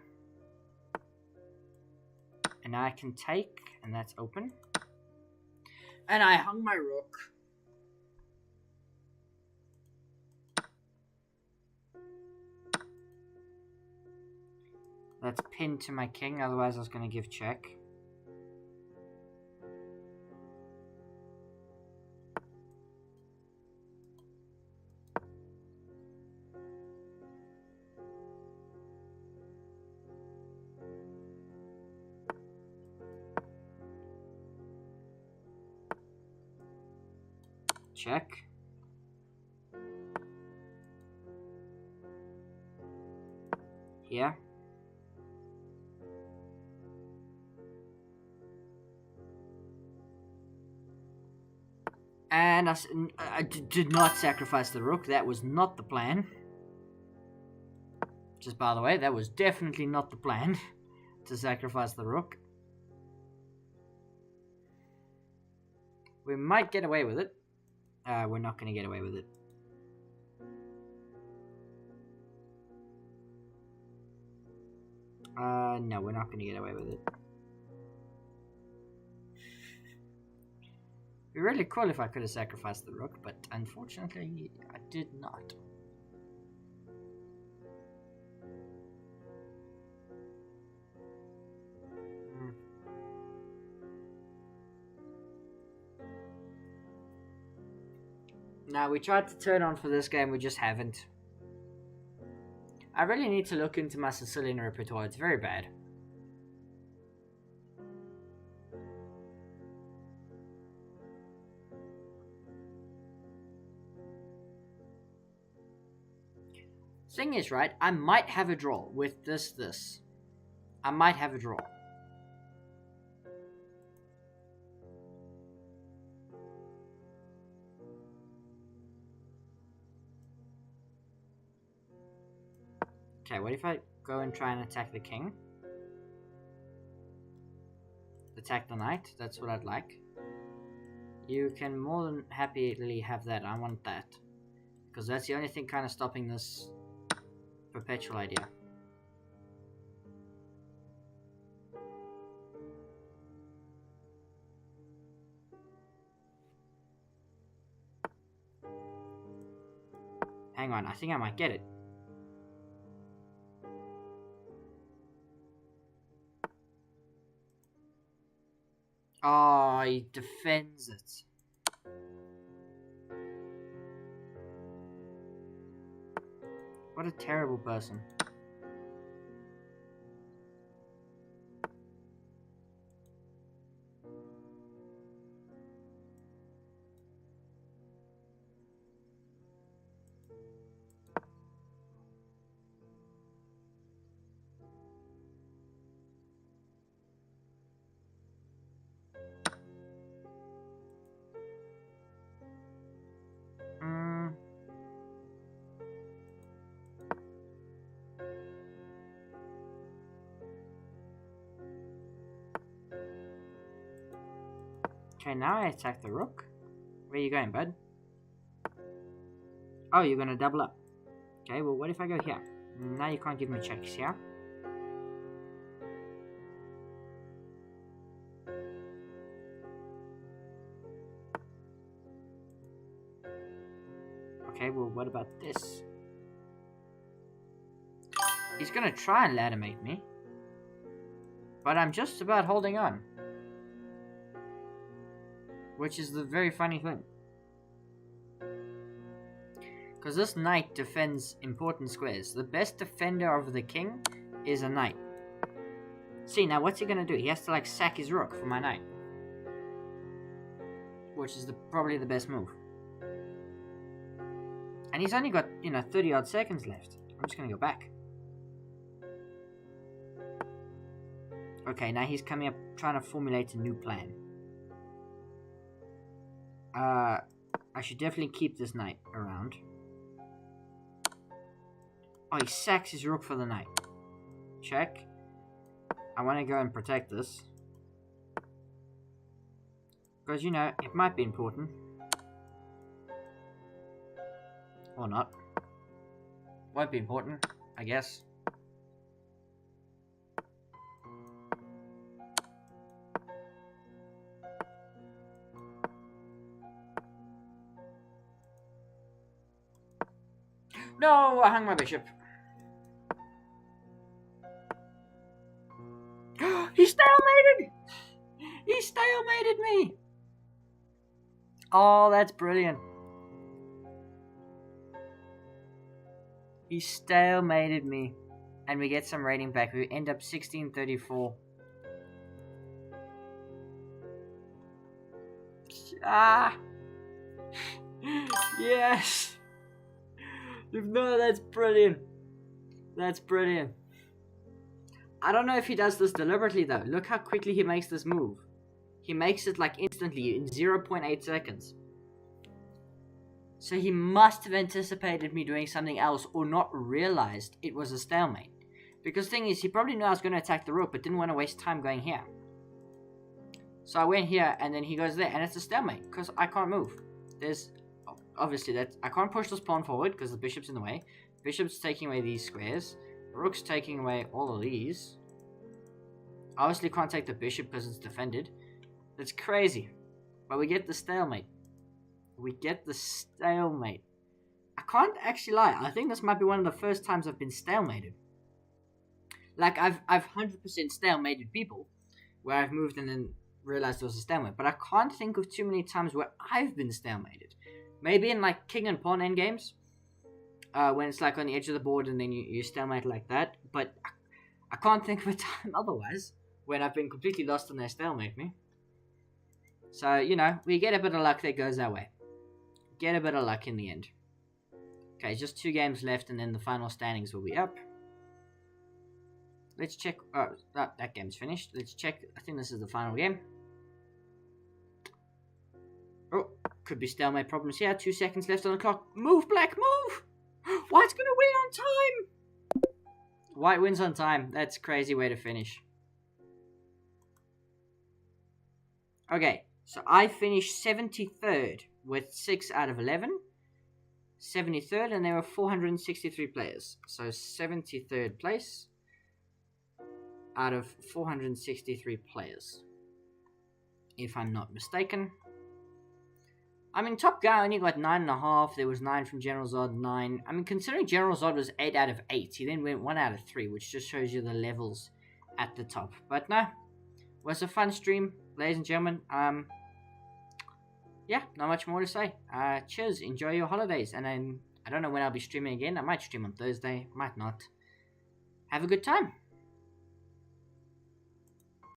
And now I can take, and that's open. And I hung my rook. That's pinned to my king, otherwise I was going to give check. Check. Here. And I did not sacrifice the rook. That was not the plan. Just by the way, that was definitely not the plan. To sacrifice the rook. We might get away with it. We're not going to get away with it. No, we're not going to get away with it. It'd be really cool if I could have sacrificed the rook, but unfortunately, I did not. Now, we tried to turn on for this game, we just haven't. I really need to look into my Sicilian repertoire, it's very bad. Thing is, right, I might have a draw with this. I might have a draw. Okay, what if I go and try and attack the king? Attack the knight, that's what I'd like. You can more than happily have that, I want that. Because that's the only thing kind of stopping this perpetual idea. Hang on, I think I might get it. Oh, he defends it. What a terrible person. Okay, now I attack the rook. Where are you going, bud? Oh, you're gonna double up. Okay, well, what if I go here? Now you can't give me checks here. Okay, well, what about this? He's gonna try and ladder mate me. But I'm just about holding on. Which is the very funny thing. Because this knight defends important squares. The best defender of the king is a knight. See, now what's he gonna do? He has to like sack his rook for my knight. Which is probably the best move. And he's only got, 30 odd seconds left. I'm just gonna go back. Okay, now he's coming up trying to formulate a new plan. I should definitely keep this knight around. Oh, he sacks his rook for the knight. Check. I want to go and protect this. Because, it might be important. Or not. Won't be important, I guess. No, I hung my bishop. He stalemated! He stalemated me! Oh, that's brilliant. He stalemated me. And we get some rating back. We end up 1634. Ah! Yes! No, that's brilliant. That's brilliant. I don't know if he does this deliberately though. Look how quickly he makes this move. He makes it like instantly in 0.8 seconds. So he must have anticipated me doing something else or not realized it was a stalemate. Because the thing is, he probably knew I was going to attack the rook but didn't want to waste time going here. So I went here and then he goes there and it's a stalemate because I can't move. There's obviously that I can't push this pawn forward because the bishop's in the way. Bishop's taking away these squares. Rook's taking away all of these. Obviously can't take the bishop because it's defended. It's crazy. But we get the stalemate. We get the stalemate. I can't actually lie. I think this might be one of the first times I've been stalemated. Like I've 100% stalemated people where I've moved and then realized it was a stalemate. But I can't think of too many times where I've been stalemated. Maybe in like king and pawn endgames. When it's like on the edge of the board and then you stalemate like that. But I can't think of a time otherwise when I've been completely lost and they stalemate me. So, we get a bit of luck that goes our way. Get a bit of luck in the end. Okay, just 2 games left and then the final standings will be up. Let's check. Oh, that game's finished. Let's check. I think this is the final game. Oh, could be stalemate problems here. 2 seconds left on the clock. Move, black, move! White's gonna win on time! White wins on time. That's a crazy way to finish. Okay, so I finished 73rd with 6 out of 11. 73rd, and there were 463 players. So 73rd place out of 463 players. If I'm not mistaken. I mean, top guy only got 9.5. There was 9 from General Zod, 9. I mean, considering General Zod was 8 out of 8, he then went 1 out of 3, which just shows you the levels at the top. But no, it was a fun stream, ladies and gentlemen. Yeah, not much more to say. Cheers, enjoy your holidays, and then I don't know when I'll be streaming again. I might stream on Thursday, might not. Have a good time.